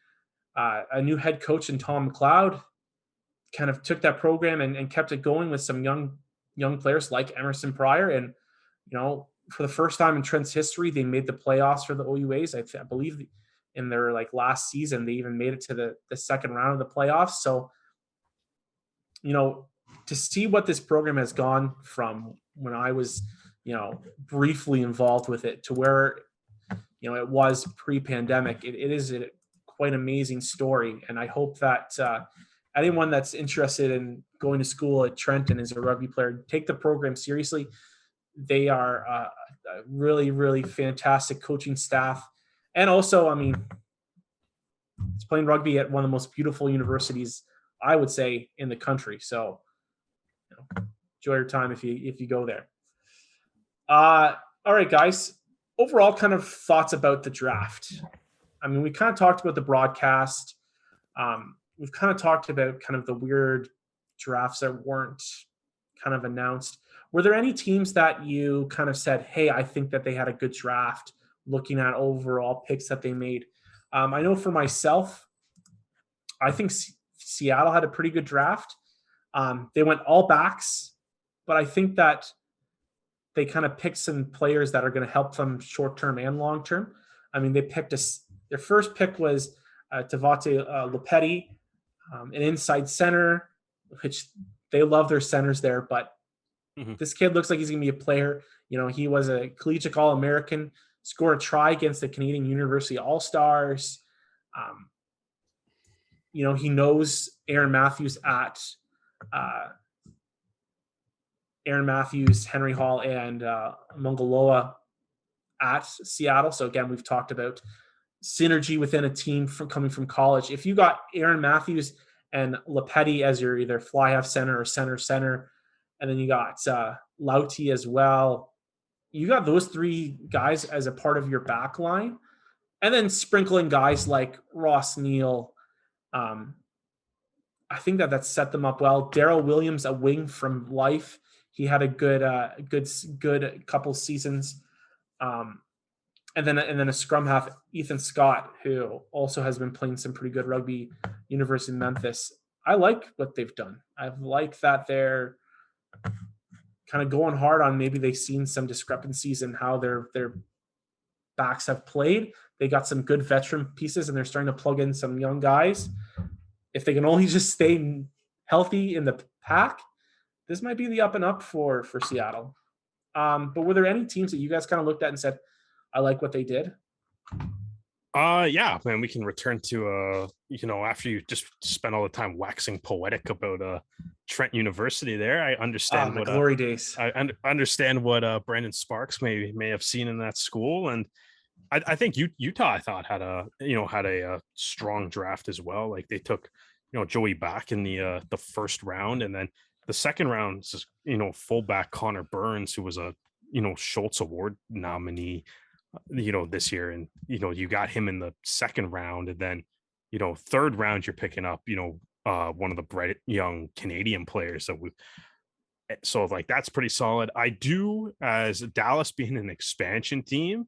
a new head coach in Tom McLeod kind of took that program and kept it going with some young players like Emerson Pryor. And, for the first time in Trent's history, they made the playoffs for the OUAs. I believe in their last season, they even made it to the second round of the playoffs. So, to see what this program has gone from when I was briefly involved with it to where, it was pre-pandemic. It is a quite amazing story. And I hope that anyone that's interested in going to school at Trent and is a rugby player, take the program seriously. They are a really, really fantastic coaching staff. And also, it's playing rugby at one of the most beautiful universities, I would say, in the country. So enjoy your time if you go there. All right, guys. Overall, kind of thoughts about the draft. We kind of talked about the broadcast. We've kind of talked about kind of the weird drafts that weren't kind of announced. Were there any teams that you kind of said, hey, I think that they had a good draft looking at overall picks that they made? I know for myself, I think Seattle had a pretty good draft. They went all backs, but I think that they kind of picked some players that are going to help them short-term and long-term. They picked their first pick was Tavate Lopetti, an inside center, which they love their centers there, but this kid looks like he's going to be a player. He was a collegiate All-American, scored a try against the Canadian University All-Stars. He knows Aaron Matthews, Henry Hall, and Mongoloa at Seattle. So again, we've talked about synergy within a team coming from college. If you got Aaron Matthews and Lopetti as your either fly half center or center, and then you got Lauti as well, you got those three guys as a part of your back line, and then sprinkling guys like Ross Neal. I think that set them up well. Daryl Williams, a wing from Life. He had a good couple seasons. And then a scrum half, Ethan Scott, who also has been playing some pretty good rugby, University of Memphis. I like what they've done. I like that they're kind of going hard on, maybe they've seen some discrepancies in how their backs have played. They got some good veteran pieces, and they're starting to plug in some young guys. If they can only just stay healthy in the pack, this might be the up and up for Seattle. But were there any teams that you guys kind of looked at and said, I like what they did? Yeah, man, we can return to after you just spent all the time waxing poetic about Trent University there. I understand what glory days. I understand what Brandon Sparks may have seen in that school, and I think Utah, I thought, had a strong draft as well. Like they took Joey back in the first round, and then the second round is fullback Connor Burns, who was a Schultz Award nominee this year, and you got him in the second round, and then third round you're picking up one of the bright young Canadian players that so like that's pretty solid. I do, as Dallas being an expansion team,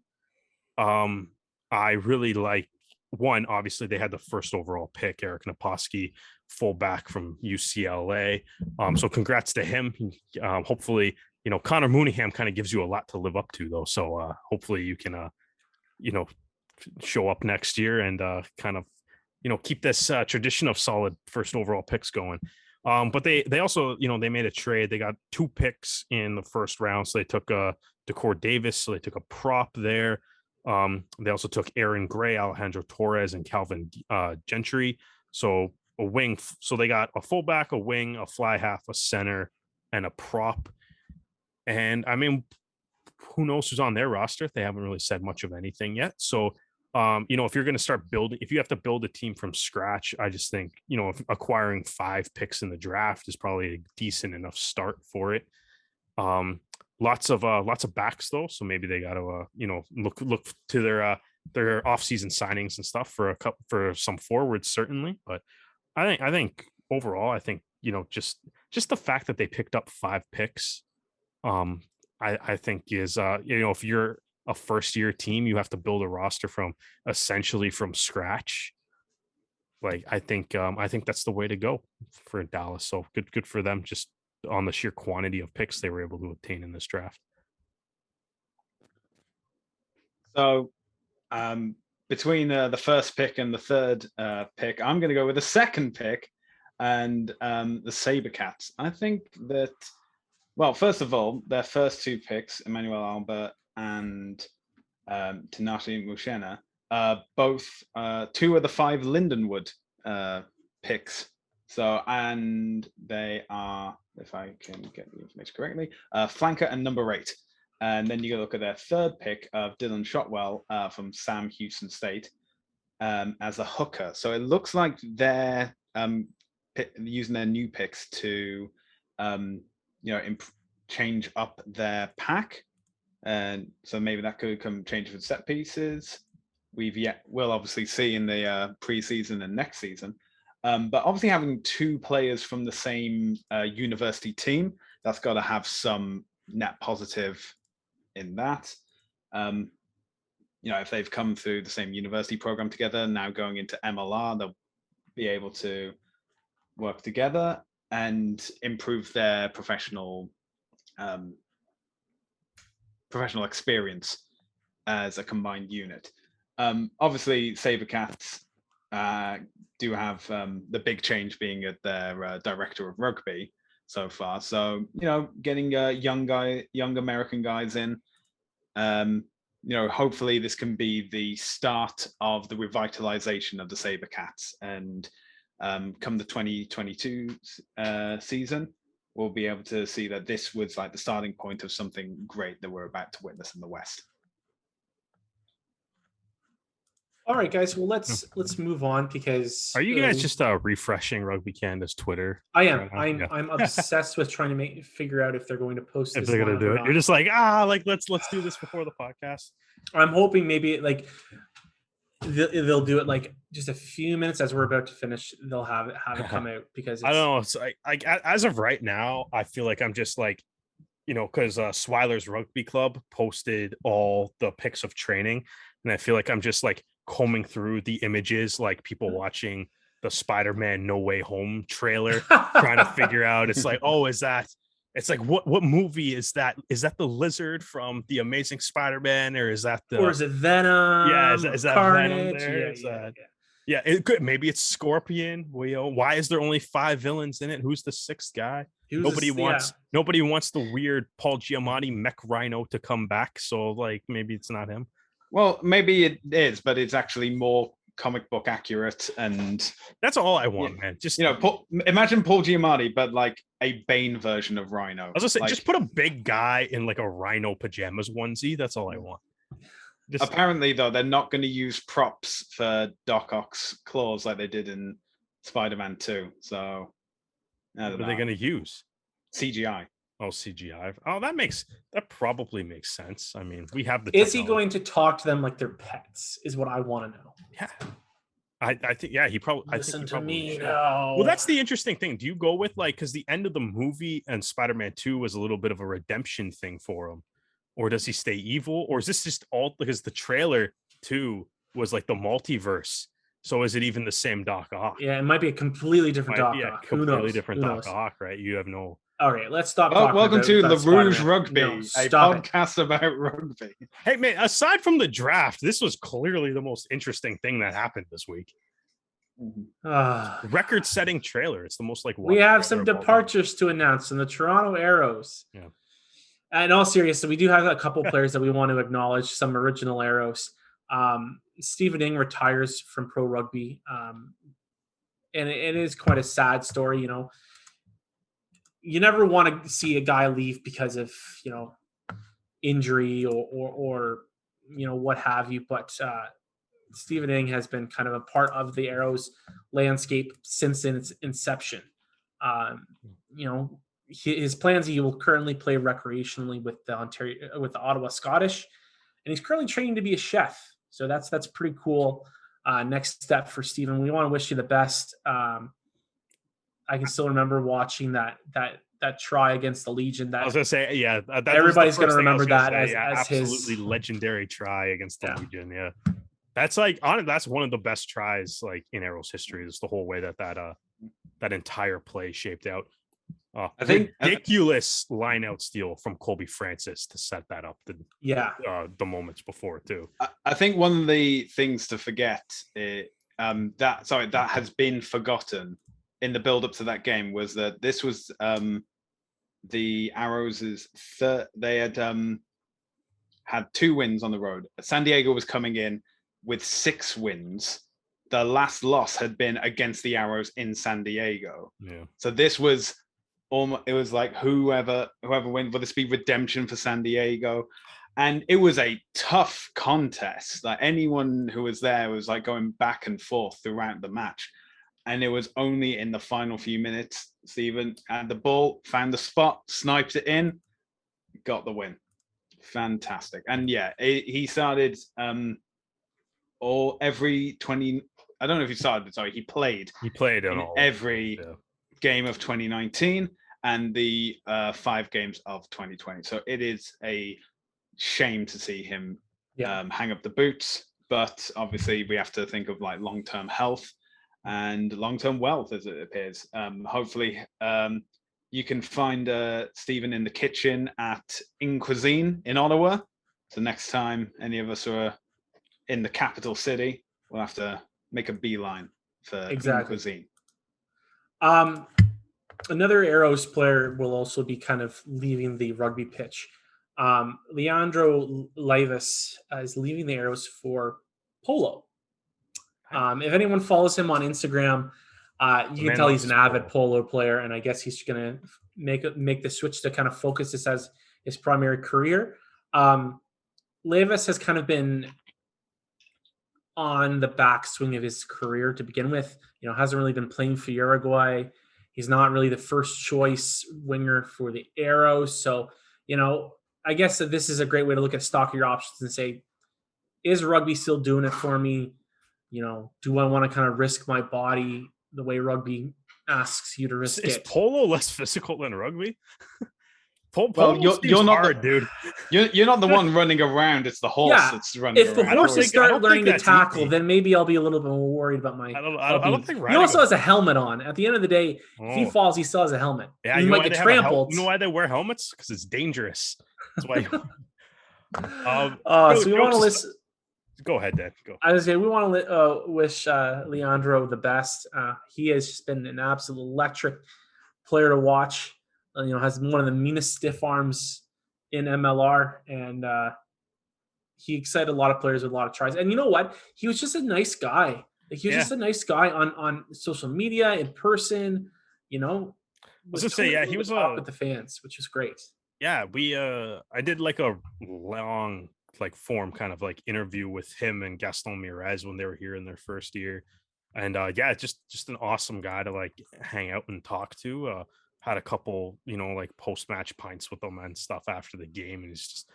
I really like one. Obviously they had the first overall pick, Eric Naposki, fullback from UCLA. So congrats to him. Hopefully Connor Mooneyham kind of gives you a lot to live up to, though. So hopefully you can, show up next year and kind of, keep this tradition of solid first overall picks going. But they also, they made a trade. They got 2 picks in the first round. So they took Decor Davis. So they took a prop there. They also took Aaron Gray, Alejandro Torres, and Calvin Gentry. So a wing. So they got a fullback, a wing, a fly half, a center, and a prop. And who knows who's on their roster? They haven't really said much of anything yet. So, if you're going to start building, if you have to build a team from scratch, I just think, if acquiring 5 picks in the draft is probably a decent enough start for it. Lots of backs though. So maybe they got to, look to their offseason signings and stuff for some forwards, certainly. But I think overall, just the fact that they picked up 5 picks, I think is, if you're a first year team, you have to build a roster from scratch. Like, I think that's the way to go for Dallas. So good for them, just on the sheer quantity of picks they were able to obtain in this draft. So between the first pick and the third pick, I'm going to go with the second pick and the Sabercats. I think that Well, first of all, their first 2 picks, Emmanuel Albert and Tinashe Mushena, both 2 of the 5 Lindenwood picks. So, and they are, if I can get the information correctly, flanker and number 8. And then you look at their third pick of Dylan Shotwell from Sam Houston State as a hooker. So it looks like they're using their new picks to, change up their pack. And so maybe that could come change with set pieces. We'll obviously see in the preseason and next season. But obviously having 2 players from the same university team, that's got to have some net positive in that. If they've come through the same university program together, now going into MLR, they'll be able to work together and improve their professional experience as a combined unit. Obviously, Sabercats do have the big change being at their director of rugby so far. So, getting young American guys in, hopefully this can be the start of the revitalization of the Sabercats. And come the 2022 season, we'll be able to see that this was like the starting point of something great that we're about to witness in the West. All right, guys. Well, let's move on because. Are you guys just refreshing Rugby Canada's Twitter? I am. I'm obsessed with trying to figure out if they're going to post if this. They're going to do it. You're just like let's do this before the podcast. I'm hoping maybe they'll do it like just a few minutes as we're about to finish. They'll have it come out because I don't know. It's like as of right now, I feel like I'm just like, because Swiler's Rugby Club posted all the pics of training, and I feel like I'm just like combing through the images, like people watching the Spider-Man No Way Home trailer, trying to figure out. It's like, it's like what movie is that? Is that the lizard from The Amazing Spider-Man, or is that or is it Venom? Yeah, is that Carnage? Venom there? Yeah, it could. Maybe it's Scorpion. Why is there only 5 villains in it? Who's the 6th guy? Nobody wants the weird Paul Giamatti mech rhino to come back. So like maybe it's not him. Well, maybe it is, but it's actually more comic book accurate, and that's all I want, man. Just imagine Paul Giamatti, but like a Bane version of Rhino. I was gonna say, just put a big guy in like a Rhino pajamas onesie. That's all I want. Apparently, though, they're not going to use props for Doc Ock's claws like they did in Spider-Man 2. So, what are they going to use? CGI. Oh, CGI. Oh, that probably makes sense. I mean, we have the. Is he going to talk to them like they're pets? Is what I want to know. Yeah, I think. Yeah, he probably. Listen to me. Well, that's the interesting thing. Do you go with because the end of the movie and Spider-Man 2 was a little bit of a redemption thing for him, or does he stay evil, or is this just all because the trailer 2 was like the multiverse? So is it even the same Doc Ock? Yeah, it might be a completely different Doc Ock. Completely different Doc Ock, right? You have no. All right, let's stop. Welcome to the Rouge Rugby, a podcast about rugby. Hey, man, aside from the draft, this was clearly the most interesting thing that happened this week. Record-setting trailer. It's the most we have some departures to announce in the Toronto Arrows. Yeah. In all seriousness, we do have a couple players that we want to acknowledge, some original Arrows. Stephen Ing retires from pro rugby. And it is quite a sad story, You never want to see a guy leave because of, injury or what have you. But Stephen Ing has been kind of a part of the Arrows landscape since its inception. His plans, he will currently play recreationally with the Ottawa Scottish, and he's currently training to be a chef. So that's pretty cool. Next step for Stephen. We want to wish you the best. I can still remember watching that try against the Legion. That I was gonna say, yeah, everybody's gonna remember that as absolutely his legendary try against the Legion. Yeah, that's that's one of the best tries in Arrows history. Is the whole way that entire play shaped out. I think ridiculous line out steal from Colby Francis to set that up. The moments before too. I think one of the things to forget that has been forgotten in the build up to that game was that this was the Arrows is they had 2 wins on the road. San Diego was coming in with 6 wins. The last loss had been against the Arrows in San Diego. Yeah. So this was almost, it was like whoever wins, will this be redemption for San Diego? And it was a tough contest. Like anyone who was there was like going back and forth throughout the match. And it was only in the final few minutes, Stephen had the ball, found the spot, sniped it in, got the win. Fantastic. And yeah, he started every 20. I don't know if he started. Sorry, he played. He played in every game of 2019 and the 5 games of 2020. So it is a shame to see him hang up the boots. But obviously, we have to think of like long-term health and long-term wealth, as it appears. Hopefully, you can find Stephen in the kitchen at In Cuisine in Ottawa. So next time any of us are in the capital city, we'll have to make a beeline for In Cuisine. Another Arrows player will also be kind of leaving the rugby pitch. Leandro Leivas is leaving the Arrows for polo. If anyone follows him on Instagram, you can tell he's an avid polo player, and I guess he's going to make the switch to kind of focus this as his primary career. Leivas has kind of been on the backswing of his career to begin with. Hasn't really been playing for Uruguay. He's not really the first choice winger for the Arrows. So, I guess that this is a great way to look at stock your options and say, is rugby still doing it for me? Do I want to kind of risk my body the way rugby asks you to risk it? Is polo less physical than rugby? Well, you're not hard, dude. You're not the one running around. It's the horse that's running around. If the horses start learning to tackle, then maybe I'll be a little bit more worried about my. I don't think he also has a helmet on. At the end of the day, if he falls, he still has a helmet. Yeah, he might get trampled. You know why they wear helmets? Because it's dangerous. That's why. So we want to listen. Go ahead, Dan. Go. I was saying we want to wish Leandro the best. He has just been an absolute electric player to watch. Has one of the meanest stiff arms in MLR, and he excited a lot of players with a lot of tries. And you know what? He was just a nice guy. He was just a nice guy on social media, in person. I was gonna say, he was with the fans, which is great. Yeah, I did like a long form kind of like interview with him and Gaston Mirez when they were here in their first year, and just an awesome guy to like hang out and talk to. Had a couple, post-match pints with them and stuff after the game, and he's just,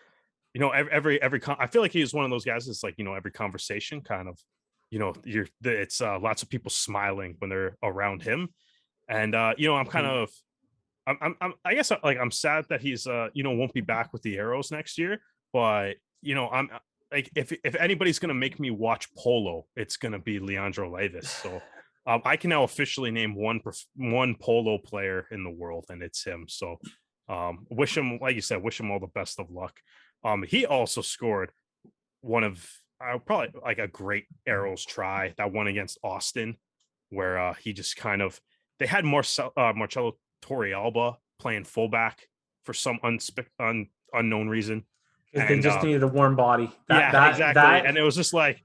every I feel like he's one of those guys that's like, every conversation kind of, it's lots of people smiling when they're around him, and I'm kind of, I guess like I'm sad that he's won't be back with the Arrows next year, but I'm like, if anybody's gonna make me watch polo, it's gonna be Leandro Leivas. So. I can now officially name one polo player in the world, and it's him. So wish him, like you said, wish him all the best of luck. He also scored one of probably like a great Arrows try, that one against Austin, where he just kind of, they had Marcelo Torrealba playing fullback for some unknown reason. They just needed a warm body. Exactly. And it was just like,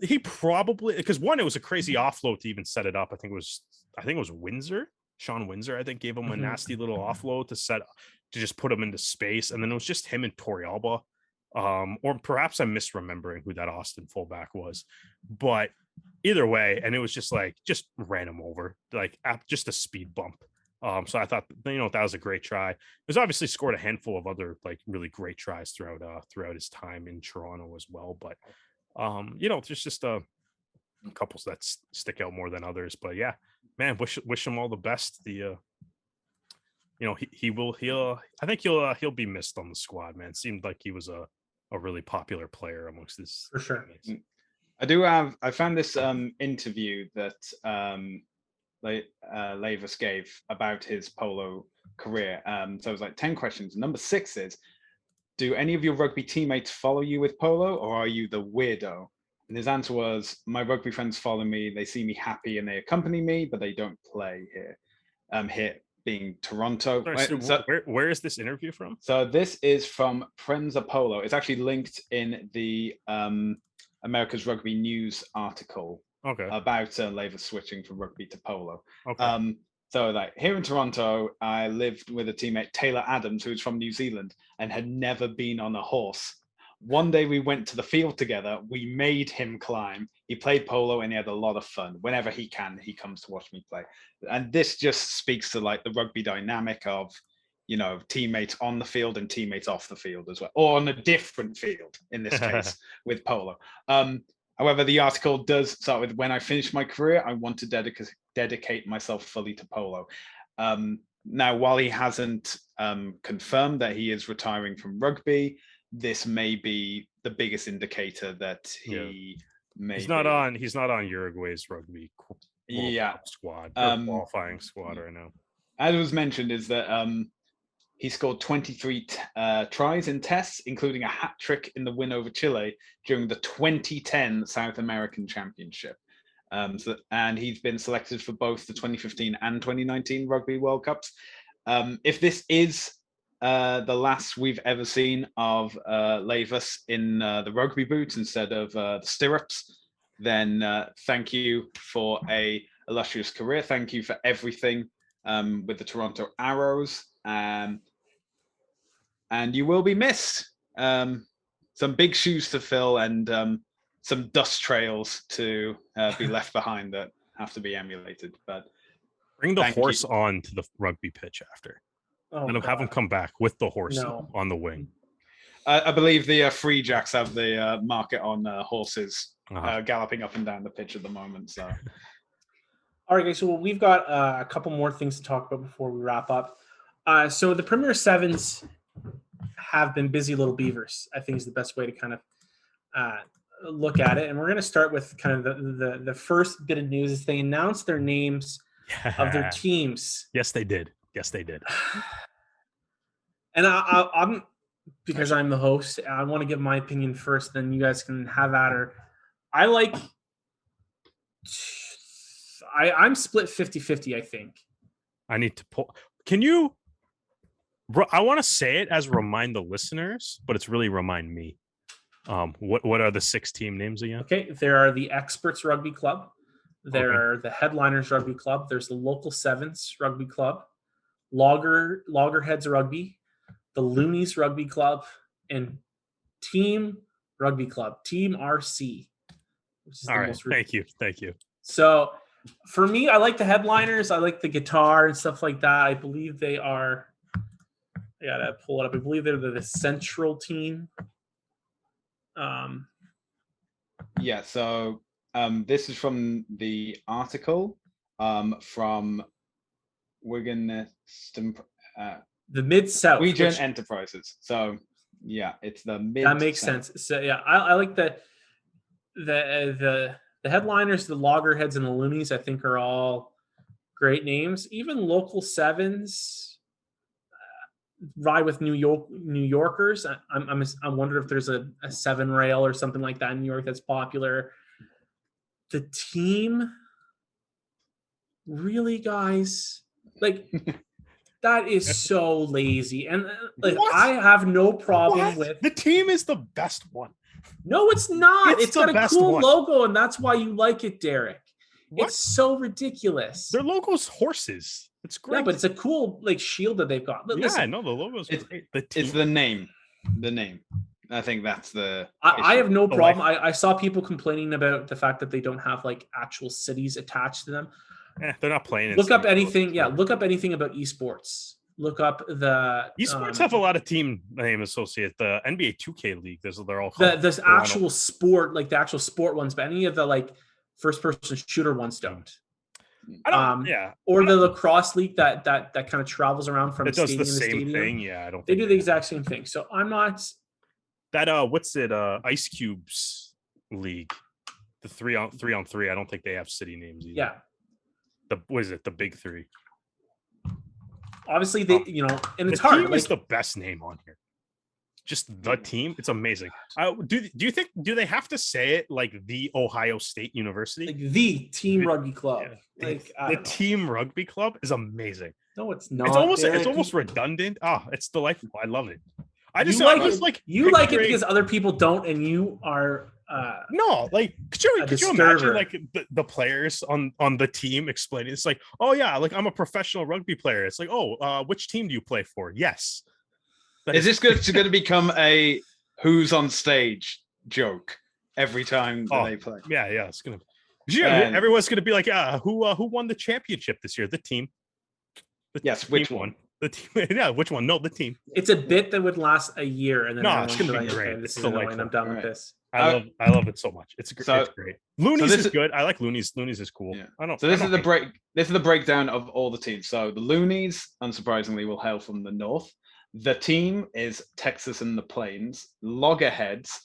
he probably, because one, it was a crazy offload to even set it up. I think it was Windsor, Sean Windsor, I think, gave him a nasty little offload to just put him into space. And then it was just him and Torrealba. Or perhaps I'm misremembering who that Austin fullback was. But either way, and it was just ran him over, like just a speed bump. So I thought, that was a great try. He's obviously scored a handful of other like really great tries throughout his time in Toronto as well. But there's just a couple that stick out more than others. But yeah, man, wish him all the best. I think he'll be missed on the squad, man. It seemed like he was a really popular player amongst his for sure. Teammates. I found this interview that Leivas gave about his polo career. So it was like 10 questions. Number 6 is, do any of your rugby teammates follow you with polo, or are you the weirdo? And his answer was, my rugby friends follow me. They see me happy and they accompany me, but they don't play here. being Toronto. Sorry, so where is this interview from? So this is from Prensa Polo. It's actually linked in the America's Rugby News article about Labour switching from rugby to polo. So like here in Toronto, I lived with a teammate, Taylor Adams, who's from New Zealand and had never been on a horse. One day we went to the field together. We made him climb. He played polo and he had a lot of fun. Whenever he can, he comes to watch me play. And this just speaks to like the rugby dynamic of, you know, teammates on the field and teammates off the field as well, or on a different field in this case with polo. However, the article does start with, when I finished my career, I want to dedicate myself fully to polo. Now, while he hasn't confirmed that he is retiring from rugby, this may be the biggest indicator that he may. He's not on Uruguay's rugby squad or qualifying squad right now. As was mentioned, is that he scored 23 tries in tests, including a hat trick in the win over Chile during the 2010 South American Championship. And he's been selected for both the 2015 and 2019 Rugby World Cups. If this is the last we've ever seen of Levis in the rugby boots instead of the stirrups, then thank you for a illustrious career. Thank you for everything with the Toronto Arrows. And you will be missed. Some big shoes to fill and some dust trails to be left behind that have to be emulated. But bring the horse on to the rugby pitch after. And have him come back with the horse on the wing. I believe the Free Jacks have the market on horses galloping up and down the pitch at the moment. So, all right, guys. So we've got a couple more things to talk about before we wrap up. So the Premier Sevens have been busy little beavers, I think is the best way to kind of look at it. And we're going to start with kind of the first bit of news is they announced their names of their teams. Yes, they did. And I'm because I'm the host, I want to give my opinion first, then you guys can have at her. I'm split 50-50, I think. I need to pull. Can you? I want to say it as remind the listeners, but it's really remind me. What are the 6 team names again? Okay, there are the Experts Rugby Club. There are the Headliners Rugby Club. There's the Local Sevens Rugby Club. Loggerheads Rugby, the Loonies Rugby Club, and Team Rugby Club, Team RC. Which is Thank you. So for me, I like the Headliners. I like the guitar and stuff like that. I believe they are. I gotta pull it up. I believe they're the Central team. Yeah. So this is from the article from Wigan, the Mid-South Region Enterprises. So yeah, it's the Mid. That makes sense. So yeah, I like the Headliners, the Loggerheads, and the Loonies. I think are all great names. Even Local Sevens ride with New Yorkers. I wonder if there's a 7 rail or something like that in New York that's popular. The team, really, guys. Like, that is so lazy. And like, I have no problem with the team is the best one. No, it's not. It's got a cool logo, and that's why you like it, Derek. What? It's so ridiculous. Their logo's horses. It's great. Yeah, but it's a cool like shield that they've got. Listen, I know the logo's great. It's the name. The name. I think that's the. I have no problem. I saw people complaining about the fact that they don't have like actual cities attached to them. They're not playing. Look up anything. Yeah, look up anything about esports. Look up the esports have a lot of team name associated. The NBA 2K League. They're all the actual sport, like the actual sport ones, but any of the like first person shooter ones don't. Or the lacrosse league that kind of travels around from stadium to stadium. Same thing. Yeah, I don't. They do the exact same thing. So I'm not. That what's it? Ice Cubes League, the 3-on-3. I don't think they have city names either. Yeah. What is it? The Big 3. Obviously, they and it's the hard. Team is the best name on here. Just the team. It's amazing. Do you think? Do they have to say it like the Ohio State University? Like the Team Rugby Club. Yeah. The Team Rugby Club is amazing. No, it's not. It's almost redundant. It's delightful. I love it. You like it because other people don't, and you are no, like could you imagine like the players on the team explaining it's like, oh yeah, like I'm a professional rugby player. It's like, oh, which team do you play for? Yes. Is this going to become a who's on stage joke every time they play? Yeah, it's gonna. Everyone's gonna be like, who won the championship this year? The team. Which one? The team. Yeah, which one? No, the team. It's a bit that would last a year, and then it's gonna be great. Okay, this is annoying. I'm done with this. I love it so much. It's great. Looney's is good. I like Looney's. Looney's is cool. Yeah. This is the breakdown of all the teams. So the Loonies, unsurprisingly, will hail from the north. The team is Texas and the Plains. Loggerheads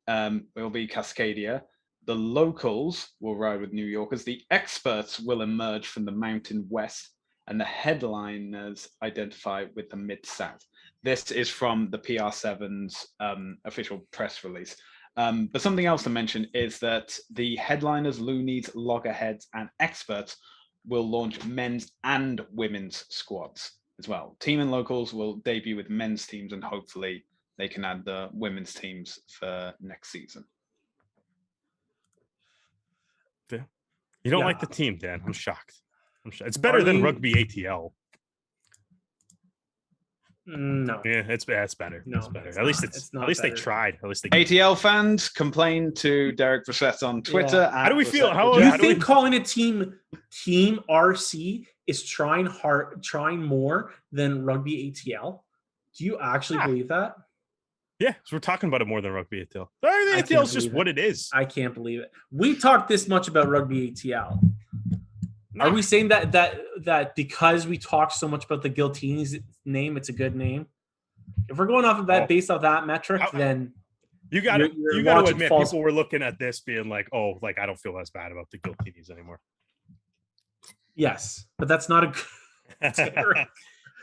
will be Cascadia. The locals will ride with New Yorkers. The experts will emerge from the Mountain West, and the headliners identify with the Mid-South. This is from the PR7's official press release. But something else to mention is that the headliners, Loonies, Loggerheads, and experts will launch men's and women's squads as well. Team and locals will debut with men's teams, and hopefully they can add the women's teams for next season. Yeah. You don't like the team, Dan? I'm shocked. It's better than rugby ATL. No. Yeah, it's better. No, it's better. At least they tried. At least they ATL fans complain to Derek Brissett on Twitter. Yeah. How do we feel? Do you think calling a team RC is trying more than rugby ATL? Do you actually believe that? Yeah, so we're talking about it more than rugby ATL. Rugby ATL is just what it is. I can't believe it. We talked this much about rugby ATL. Are we saying that because we talked so much about the Giltini's name, it's a good name? If we're going off of that, based off that metric, then you got to admit people were looking at this being like, oh, like I don't feel as bad about the Giltini's anymore. Yes, but that's not a good.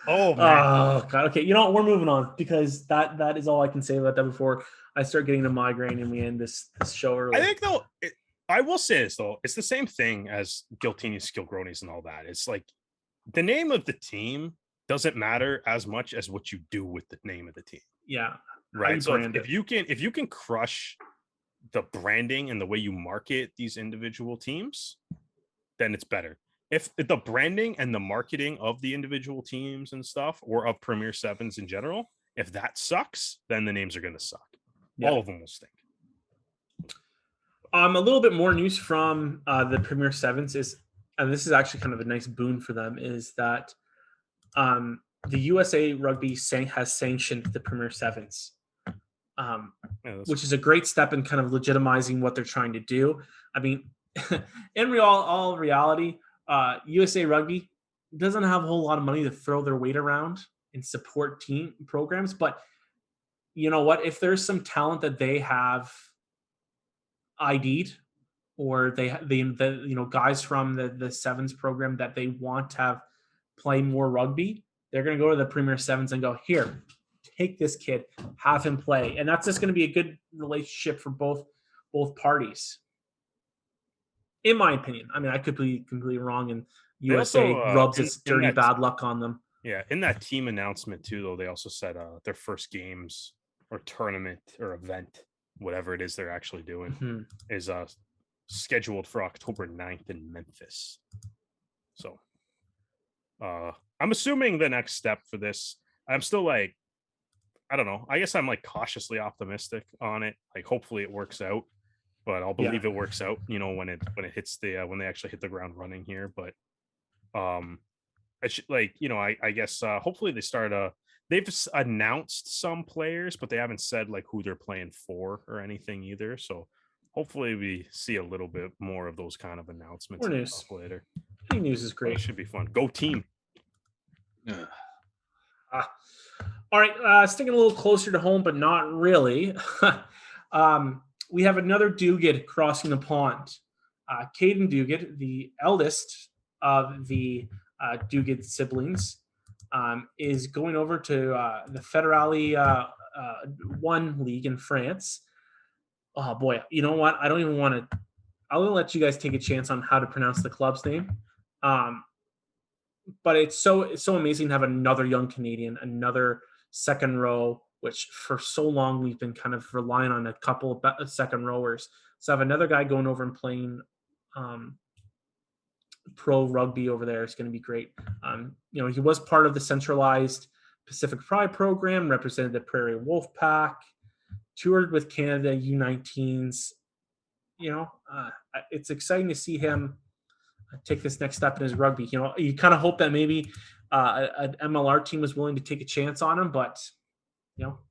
Oh man. Oh god. Okay, you know what? We're moving on because that is all I can say about that before I start getting a migraine and we end this show early. I think though. I will say this though, it's the same thing as Giltini's, Skilgronis, and all that. It's like the name of the team doesn't matter as much as what you do with the name of the team. Yeah. Right. So if you can crush the branding and the way you market these individual teams, then it's better. If the branding and the marketing of the individual teams and stuff, or of Premier Sevens in general, if that sucks, then the names are going to suck. Yeah. All of them will stink. A little bit more news from the Premier Sevens is, and this is actually kind of a nice boon for them, is that the USA Rugby has sanctioned the Premier Sevens, which is a great step in kind of legitimizing what they're trying to do. I mean, in all reality, USA Rugby doesn't have a whole lot of money to throw their weight around and support team programs, but you know what? If there's some talent that they have ID'd, or they guys from the Sevens program that they want to have play more rugby, they're going to go to the Premier Sevens and go, here, take this kid, have him play, and that's just going to be a good relationship for both parties, in my opinion. I mean, I could be completely wrong, and USA rubs its dirty bad luck on them. Yeah, in that team announcement too, though, they also said their first games or tournament or event, whatever it is they're actually doing, is scheduled for October 9th in Memphis. So I'm assuming the next step for this, I'm still like, I don't know. I guess I'm like cautiously optimistic on it. Like hopefully it works out, but I'll believe it works out, when it hits when they actually hit the ground running here. But I should I guess hopefully they start they've announced some players, but they haven't said like who they're playing for or anything either. So hopefully we see a little bit more of those kind of announcements later. Any news is great. It should be fun. Go team. All right, sticking a little closer to home, but not really. We have another Duguid crossing the pond. Caden Duguid, the eldest of the Duguid siblings, is going over to the Fédérale 1 league in France. Oh boy, you know what? I don't even want to. I'll let you guys take a chance on how to pronounce the club's name. but it's so amazing to have another young Canadian, another second row, which for so long we've been kind of relying on a couple of second rowers. So have another guy going over and playing pro rugby over there is going to be great. He was part of the centralized Pacific Pride program, represented the Prairie Wolf Pack, toured with Canada U19s. It's exciting to see him take this next step in his rugby. You kind of hope that maybe an MLR team was willing to take a chance on him, but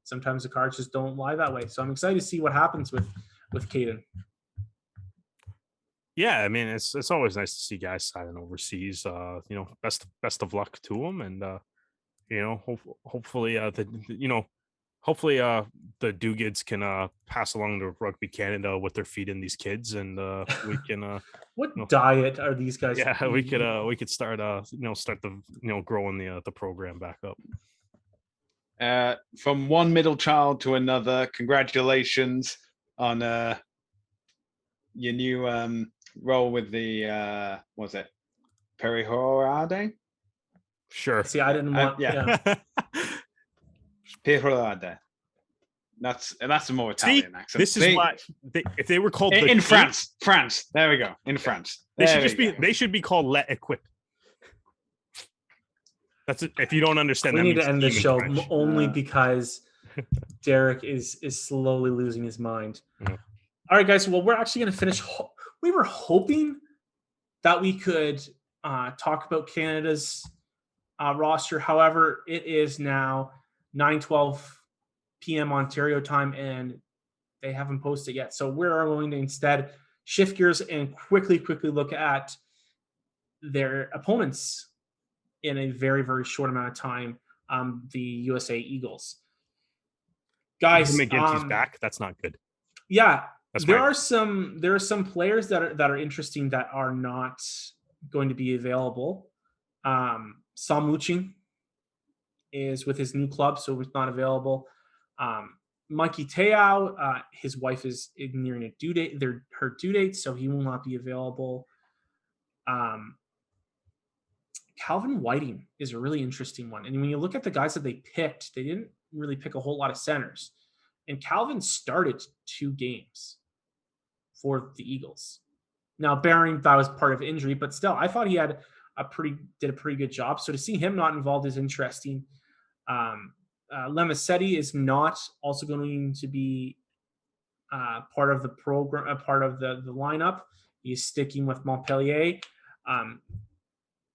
sometimes the cards just don't lie that way. So I'm excited to see what happens with Caden. Yeah, I mean, it's always nice to see guys signing overseas. Best of luck to them, and hopefully hopefully the Dugans can pass along to Rugby Canada what they're feeding these kids, and we can what diet are these guys eating? We could start start the growing the program back up. From one middle child to another, congratulations on your new role with the was it Perihorade? Sure. See, I didn't want Perihorade. That's a more Italian accent. This is why if they were called in France. There we go. In France. They should be called let equip. That's it. If you don't understand, we need to end the show only because Derek is slowly losing his mind. Mm-hmm. All right, guys. Well, we're actually going to finish. We were hoping that we could talk about Canada's roster. However, it is now 9:12 p.m. Ontario time, and they haven't posted yet. So we're going to instead shift gears and quickly look at their opponents in a very, very short amount of time. The USA Eagles. Guys, McGinty's back. That's not good. Yeah. There are some players that are interesting that are not going to be available. Sam Luchin is with his new club, so he's not available. Mikey Te'au, his wife is nearing her due date, so he will not be available. Calvin Whiting is a really interesting one. And when you look at the guys that they picked, they didn't really pick a whole lot of centers. And Calvin started 2 games for the Eagles. Now, bearing that was part of injury, but still, I thought he did a pretty good job. So to see him not involved is interesting. Lemisetti is not also going to be part of the program, part of the lineup. He's sticking with Montpellier.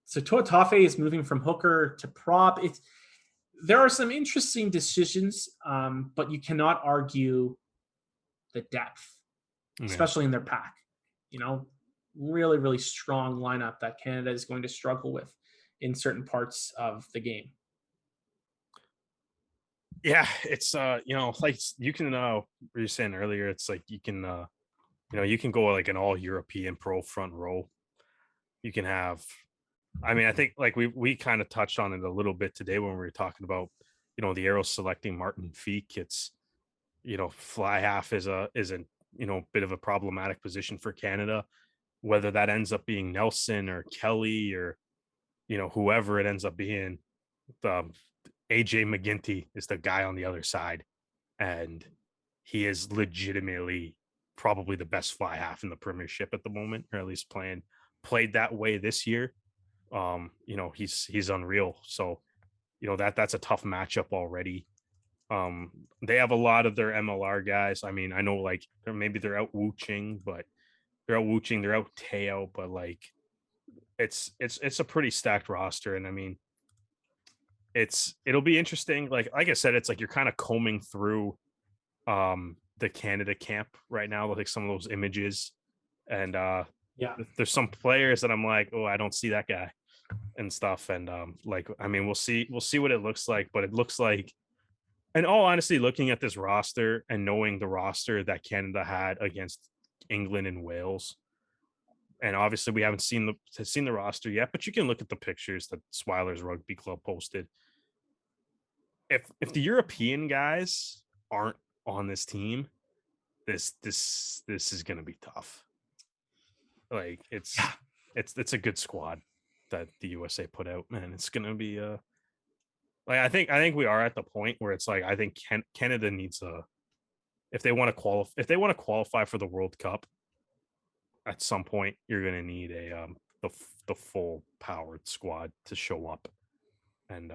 So Toatafe is moving from hooker to prop. There are some interesting decisions, but you cannot argue the depth, especially in their pack. Really, really strong lineup that Canada is going to struggle with in certain parts of the game. Yeah, it's like you can what you were saying earlier, it's like you can you can go like an all European pro front row. You can have, I think like we kind of touched on it a little bit today when we were talking about the Arrows selecting Martin Feek. It's fly half is a bit of a problematic position for Canada, whether that ends up being Nelson or Kelly or whoever it ends up being. AJ McGinty is the guy on the other side, and he is legitimately probably the best fly half in the Premiership at the moment, or at least played that way this year. He's unreal. So that's a tough matchup already. They have a lot of their MLR guys. I mean, I know like they're out Wu-Ching, but they're out Teo, but like it's a pretty stacked roster. And I mean, it'll be interesting. Like I said, it's like you're kind of combing through the Canada camp right now, like some of those images. And there's some players that I'm like, oh, I don't see that guy and stuff. And we'll see what it looks like, but it looks like, in all honesty, looking at this roster and knowing the roster that Canada had against England and Wales, and obviously we haven't seen the roster yet, but you can look at the pictures that Swiler's Rugby Club posted. If the European guys aren't on this team, this is going to be tough. Like it's a good squad. that the USA put out, man. It's gonna be like I think we are at the point where it's like I think Canada needs if they want to qualify for the World Cup, at some point you're gonna need the full powered squad to show up, and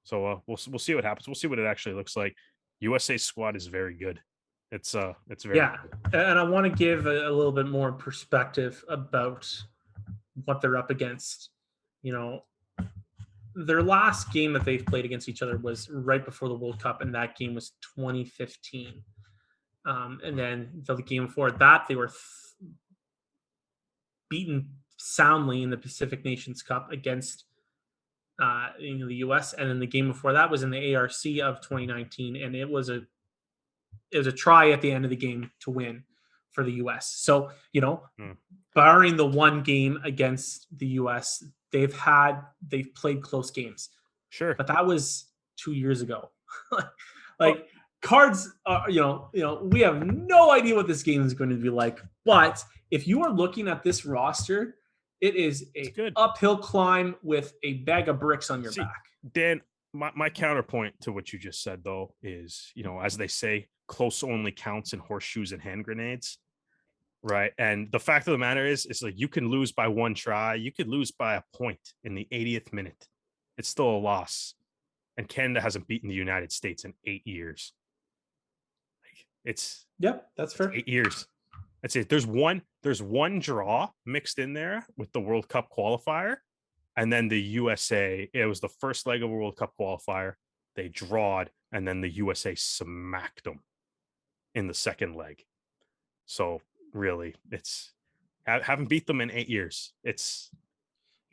so we'll see what happens. We'll see what it actually looks like. USA squad is very good. It's very good. And I want to give a little bit more perspective about what they're up against. Their last game that they've played against each other was right before the World Cup, and that game was 2015. And then the game before that, they were beaten soundly in the Pacific Nations Cup against the US, and then the game before that was in the ARC of 2019, and it was a try at the end of the game to win for the US. So barring the one game against the US, they've played close games. Sure, but that was 2 years ago. Cards are, we have no idea what this game is going to be like. But if you are looking at this roster, it is a uphill climb with a bag of bricks on your back. Dan, my counterpoint to what you just said, though, is, as they say, close only counts in horseshoes and hand grenades, right? And the fact of the matter is, it's like you can lose by one try. You could lose by a point in the 80th minute. It's still a loss. And Canada hasn't beaten the United States in 8 years. That's fair. 8 years. That's it. There's one draw mixed in there with the World Cup qualifier, and then the USA. It was the first leg of a World Cup qualifier. They drawed, and then the USA smacked them in the second leg. So really, haven't beat them in 8 years. It's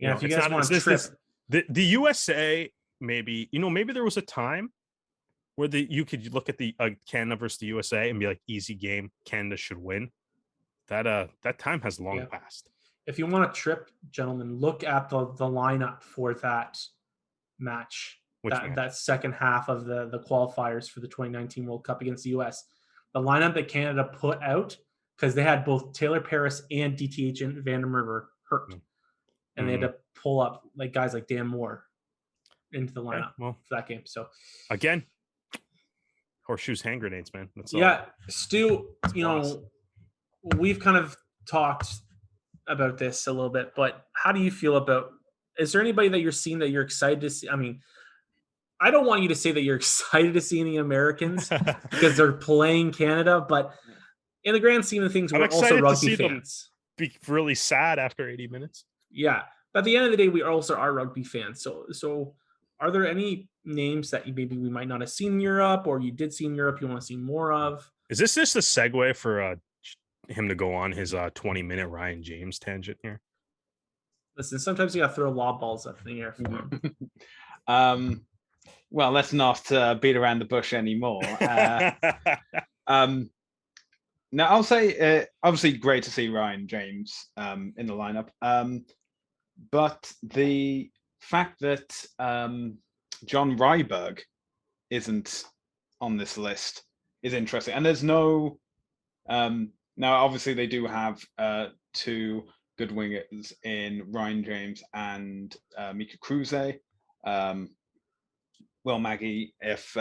if you guys want to trip, the USA. Maybe there was a time where you could look at the Canada versus the USA and be like, easy game, Canada should win. That time has long passed. If you want to trip, gentlemen, look at the lineup for that match. That second half of the qualifiers for the 2019 World Cup against the US. The lineup that Canada put out, because they had both Taylor Paris and DTH and Van der Merwe hurt. And they had to pull up guys like Dan Moore into the lineup for that game. So again, horseshoes, hand grenades, man. That's Stu, we've kind of talked about this a little bit, but how do you feel about, is there anybody that you're seeing that you're excited to see? I mean, I don't want you to say that you're excited to see any Americans because they're playing Canada, but in the grand scheme of things, we're also rugby fans. Be really sad after 80 minutes. Yeah. But at the end of the day, we also are rugby fans. So are there any names that we might not have seen in Europe, or you did see in Europe you want to see more of? Is this just a segue for him to go on his 20-minute Ryan James tangent here? Listen, sometimes you got to throw lob balls up in the air for him. Well, let's not beat around the bush anymore. Now, I'll say, obviously, great to see Ryan James in the lineup. But the fact that John Ryberg isn't on this list is interesting. And there's no... now, obviously, they do have two good wingers in Ryan James and Mika Kruse. Will Maggie, if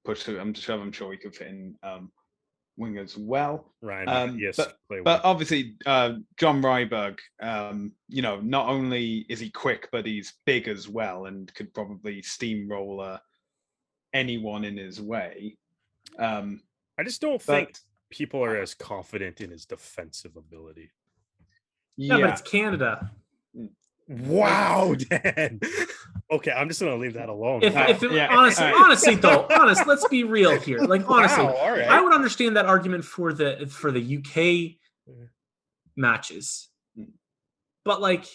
pushed to, I'm sure we could fit in wing as well. Ryan, yes. But obviously, John Ryberg, not only is he quick, but he's big as well and could probably steamroller anyone in his way. I just don't think people are as confident in his defensive ability. Yeah, but it's Canada. Wow, Dan. Okay, I'm just gonna leave that alone. Honestly, let's be real here. Honestly, wow, all right. I would understand that argument for the UK matches, but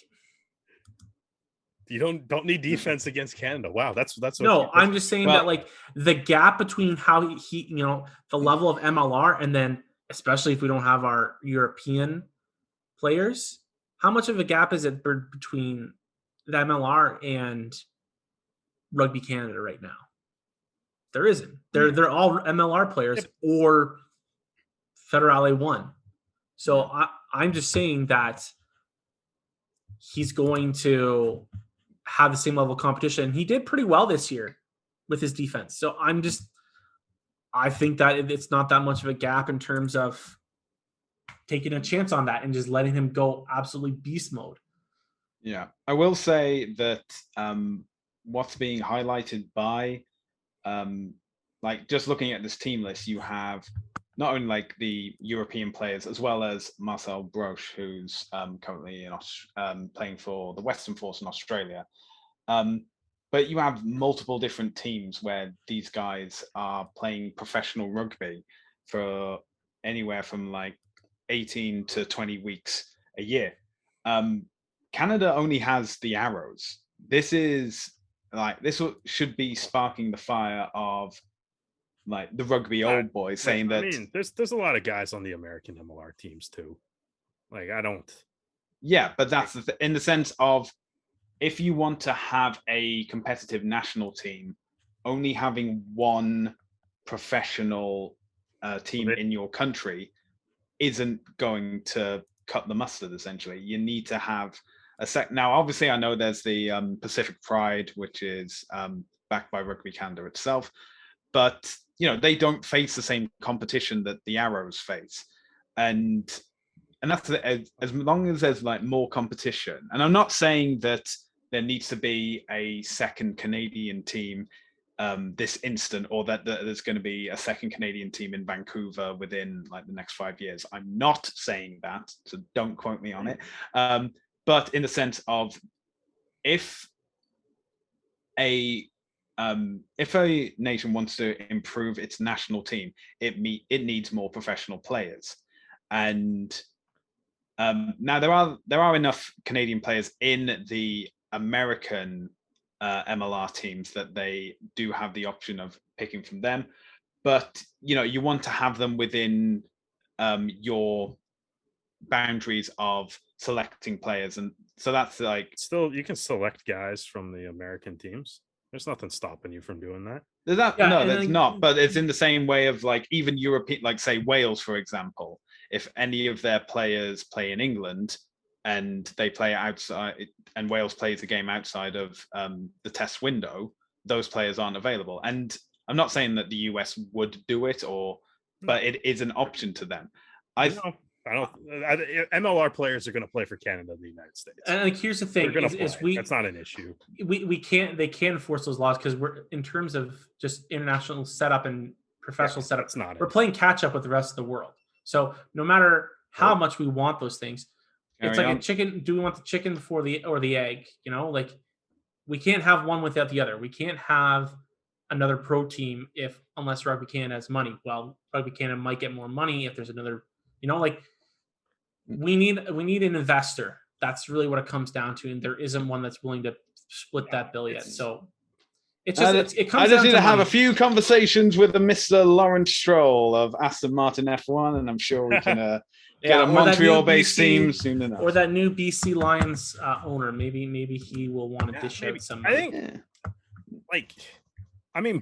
you don't need defense against Canada. Wow, that's no. I'm just saying that the gap between how he the level of MLR, and then especially if we don't have our European players, how much of a gap is it between the MLR and Rugby Canada right now? There isn't. They're all MLR players or Federale 1. So I'm just saying that he's going to have the same level of competition. And he did pretty well this year with his defense. So I think that it's not that much of a gap in terms of taking a chance on that and just letting him go absolutely beast mode. Yeah, I will say that what's being highlighted by, like just looking at this team list, you have not only like the European players as well as Marcel Broche, who's currently playing for the Western Force in Australia. But you have multiple different teams where these guys are playing professional rugby for anywhere from like 18 to 20 weeks a year. Canada only has the Arrows. This should be sparking the fire of like the rugby old boys saying that. I mean, there's a lot of guys on the American MLR teams too. Like I don't. Yeah, but that's in the sense of if you want to have a competitive national team, only having one professional team in your country isn't going to cut the mustard. Essentially, you need to have a sec. Now, obviously, I know there's the Pacific Pride, which is backed by Rugby Canada itself, but they don't face the same competition that the Arrows face, and that's as long as there's like more competition. And I'm not saying that there needs to be a second Canadian team this instant, or that there's going to be a second Canadian team in Vancouver within like the next 5 years. I'm not saying that, so don't quote me on it. But in the sense of if a nation wants to improve its national team, it needs more professional players. And now there are enough Canadian players in the American MLR teams that they do have the option of picking from them, but you want to have them within your boundaries of selecting players, and so that's like still you can select guys from the American teams. There's nothing stopping you from doing that. There's not, but it's in the same way of like even European, like say Wales, for example. If any of their players play in England and they play outside, and Wales plays a game outside of the test window, those players aren't available. And I'm not saying that the US would do it, but it is an option to them. I don't. MLR players are going to play for Canada and the United States. And like, here's the thing: that's not an issue. They can't enforce those laws because we're in terms of just international setup and professional setup. We're playing catch up with the rest of the world. So no matter how much we want those things, it's like a chicken. Do we want the chicken before the egg? Like we can't have one without the other. We can't have another pro team unless Rugby Canada has money. Well, Rugby Canada might get more money if there's another. We need an investor. That's really what it comes down to, and there isn't one that's willing to split that bill yet. So it's just it comes. I just need to have a few conversations with the Mr. Lawrence Stroll of Aston Martin F1, and I'm sure we can get a Montreal-based team soon enough. Or that new BC Lions owner. Maybe he will want to dish out some. I think,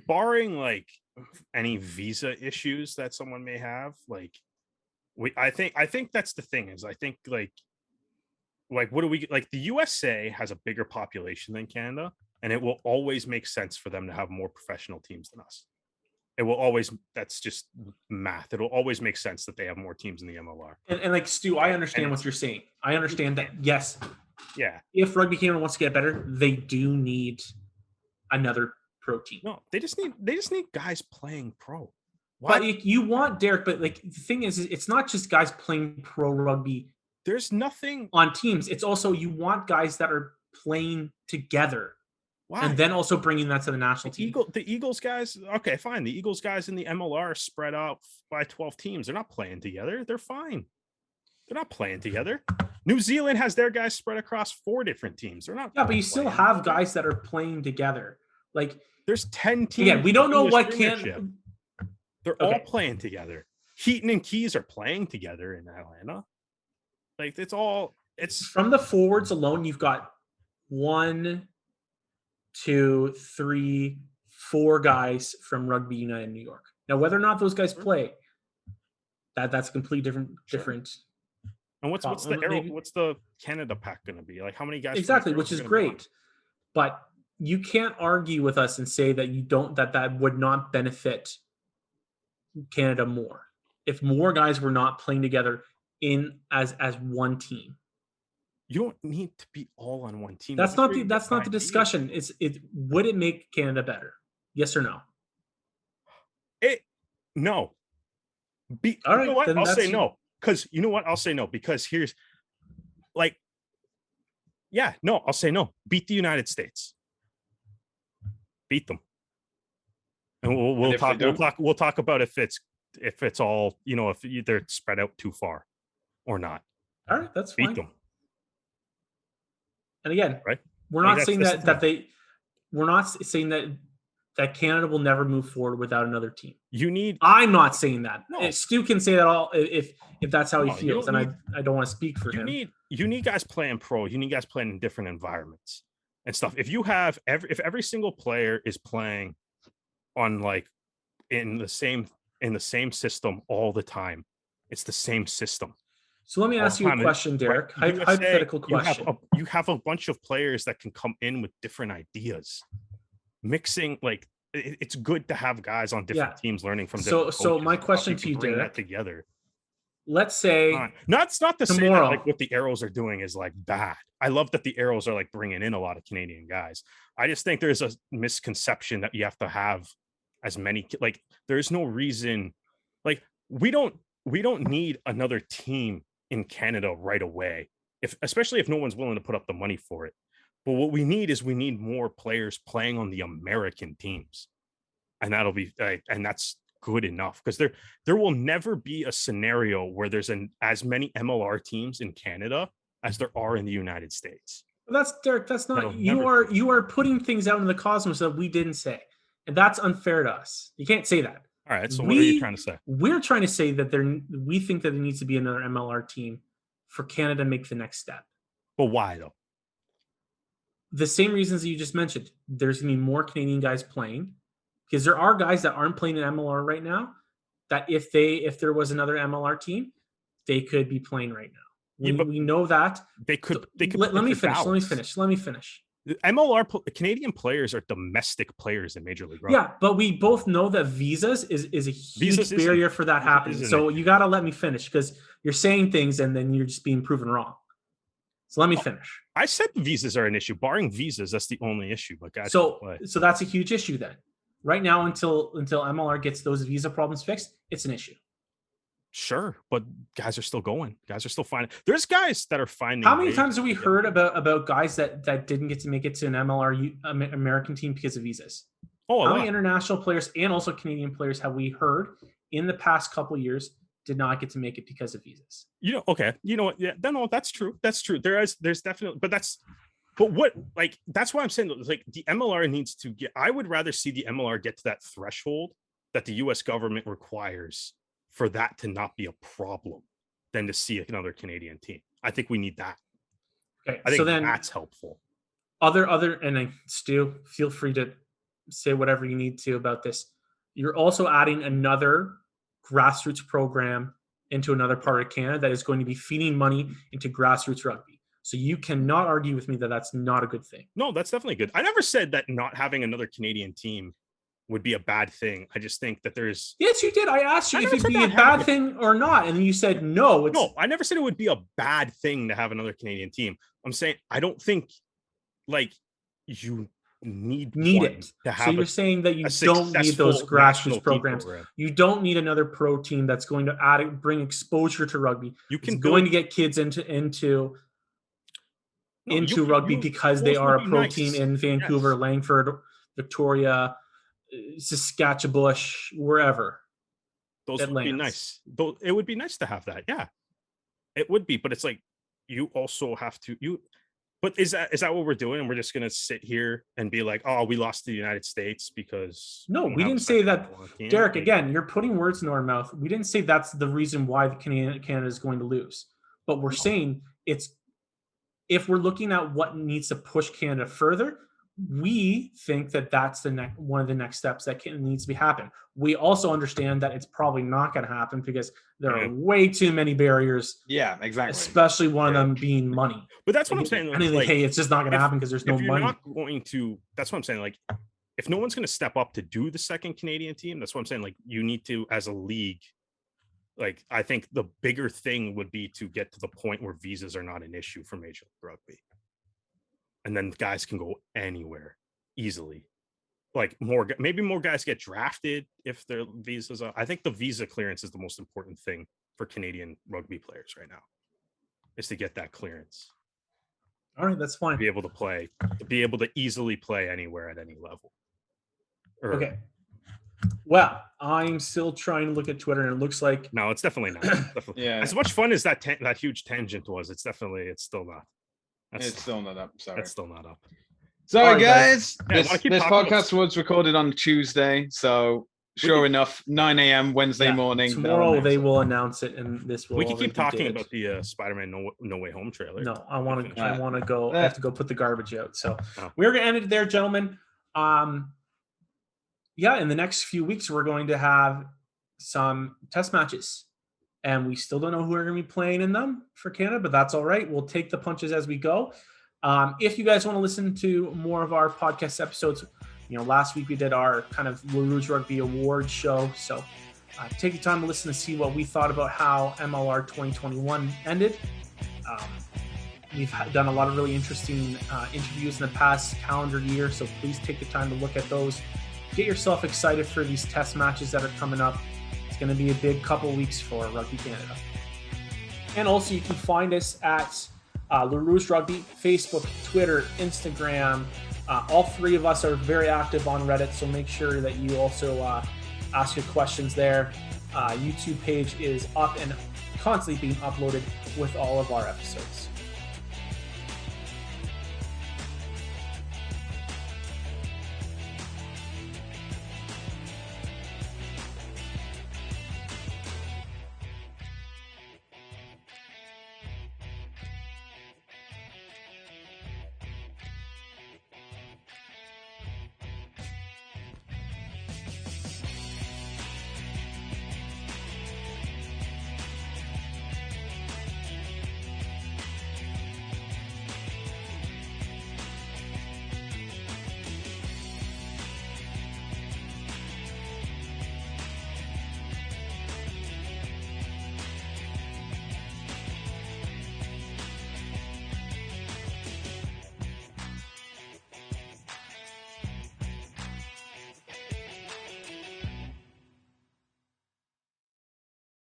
barring like any visa issues that someone may have, I think that's the thing is I think like what do we like the USA has a bigger population than Canada, and it will always make sense for them to have more professional teams than us. It will always, that's just math. It'll always make sense that they have more teams in the MLR. And like Stu, I understand what you're saying. I understand that, yes. Yeah. If Rugby Canada wants to get better, they do need another pro team. No, they just need guys playing pro. Why? But you want Derek, but like the thing is it's not just guys playing pro rugby. There's nothing on teams. It's also you want guys that are playing together. Why? And then also bringing that to the national team. The Eagles guys, okay, fine. The Eagles guys in the MLR are spread out by 12 teams. They're not playing together. They're fine. They're not playing together. New Zealand has their guys spread across 4 different teams. They're not. Yeah, but you still have guys that are playing together. Like there's 10 teams. Again, we don't know what can. They're all playing together. Heaton and Keys are playing together in Atlanta. Like it's from the forwards alone. You've got 1, 2, 3, 4 guys from Rugby United New York. Now, whether or not those guys play, that's a completely different And what's maybe. what's the Canada pack going to be? Like, how many guys? Exactly, which is great. But you can't argue with us and say that that would not benefit Canada more if more guys were not playing together as one team. You don't need to be all on one team. That's not the discussion. Would it make Canada better? Yes or no? No. All right, you know what? I'll say no. Because you know what? I'll say no. Because here's I'll say no. Beat the United States. Beat them. And we'll talk about if it's all, if they're spread out too far or not. All right, that's fine. Beat them. And again, right? We're not saying that Canada will never move forward without another team. I'm not saying that. No. Stu can say that all if that's how he feels, and I don't want to speak for him. You need guys playing pro. You need guys playing in different environments and stuff. If every single player is playing on in the same system all the time, it's the same system. So let me ask you a question, Derek. Hypothetical question. You have a bunch of players that can come in with different ideas. Mixing, it's good to have guys on different teams learning from different coaches. So my question to you, Derek, that together. Let's say it's not to say that what the Arrows are doing is bad. I love that the Arrows are bringing in a lot of Canadian guys. I just think there's a misconception that you have to have as many. There's no reason. We don't need another team in Canada right away, especially if no one's willing to put up the money for it. But what we need more players playing on the American teams, and that'll be and that's good enough, because there will never be a scenario where there's as many MLR teams in Canada as there are in the United States. That's Derek. That's not you are putting things out in the cosmos that we didn't say, and that's unfair to us. You can't say that. All right. So what are you trying to say? We're trying to say that we think that there needs to be another MLR team for Canada to make the next step. But why though? The same reasons that you just mentioned. There's going to be more Canadian guys playing, because there are guys that aren't playing in MLR right now that if there was another MLR team, they could be playing right now. We know that. They could. Let me finish. MLR Canadian players are domestic players in Major League Rugby. Yeah, but we both know that visas is a huge barrier for that happening. So you got to let me finish, because you're saying things and then you're just being proven wrong. So let me finish. I said visas are an issue. Barring visas, that's the only issue. But guys, so that's a huge issue then. Right now, until MLR gets those visa problems fixed, it's an issue. Sure, but guys are still going. Guys are still finding. There's guys that are finding. How many times have we heard about guys that didn't get to make it to an MLR American team because of visas? How many international players and also Canadian players have we heard in the past couple of years did not get to make it because of visas? Okay. You know what? Yeah, no, that's true. That's true. There's definitely, that's why I'm saying the MLR needs to get. I would rather see the MLR get to that threshold that the U.S. government requires for that to not be a problem than to see another Canadian team. I think we need that. Okay, I think that's helpful. And Stu, feel free to say whatever you need to about this. You're also adding another grassroots program into another part of Canada that is going to be feeding money into grassroots rugby. So you cannot argue with me that that's not a good thing. No, that's definitely good. I never said that not having another Canadian team would be a bad thing. I just think that there's... Yes, you did. I asked you if it'd be a bad thing or not, and you said no. No, I never said it would be a bad thing to have another Canadian team. I'm saying I don't think you need it to have. So you're saying that you don't need those grassroots programs. You don't need another pro team that's going to bring exposure to rugby. Going to get kids into rugby because they are a pro team in Vancouver, Langford, Victoria, Saskatchewan, wherever. Those would be nice. It would be nice to have that. Yeah, it would be. But it's you also have to But is that what we're doing? And we're just going to sit here and be like, oh, we lost to the United States because... No, we didn't say that. Derek, again, you're putting words in our mouth. We didn't say that's the reason why Canada is going to lose. But we're saying if we're looking at what needs to push Canada further, we think that that's one of the next steps that needs to be happen. We also understand that it's probably not going to happen because there are way too many barriers. Yeah, exactly. Especially one of them being money. But that's what I'm saying. Like, hey, it's just not going to happen because there's no money. Not going to. That's what I'm saying. Like, if no one's going to step up to do the second Canadian team, that's what I'm saying. Like, you need to, as a league. Like, I think the bigger thing would be to get to the point where visas are not an issue for Major League Rugby. And then guys can go anywhere easily. Like, maybe more guys get drafted if their visas are. I think the visa clearance is the most important thing for Canadian rugby players right now, is to get that clearance. All right, that's fine. To be able to play, to be able to easily play anywhere at any level. Okay. Well, I'm still trying to look at Twitter, and it looks like no, it's definitely not. Yeah. As much fun as that huge tangent was, it's still not. It's still not up. Sorry, it's still not up. Sorry, guys. This podcast was recorded on Tuesday, so sure enough, 9 a.m. Wednesday morning. Tomorrow they will announce it, and this will. We can keep talking about the Spider-Man No Way Home trailer. No, I want to go. I have to go put the garbage out. So we're gonna end it there, gentlemen. Yeah, in the next few weeks, we're going to have some test matches, and we still don't know who are going to be playing in them for Canada, but that's all right. We'll take the punches as we go. If you guys want to listen to more of our podcast episodes, last week we did our kind of Rouge Rugby Award show. So take the time to listen to see what we thought about how MLR 2021 ended. We've done a lot of really interesting interviews in the past calendar year, so please take the time to look at those. Get yourself excited for these test matches that are coming up. It's going to be a big couple weeks for Rugby Canada. And also you can find us at Rouge Rugby, Facebook, Twitter, Instagram. All three of us are very active on Reddit, so make sure that you also ask your questions there. YouTube page is up and constantly being uploaded with all of our episodes.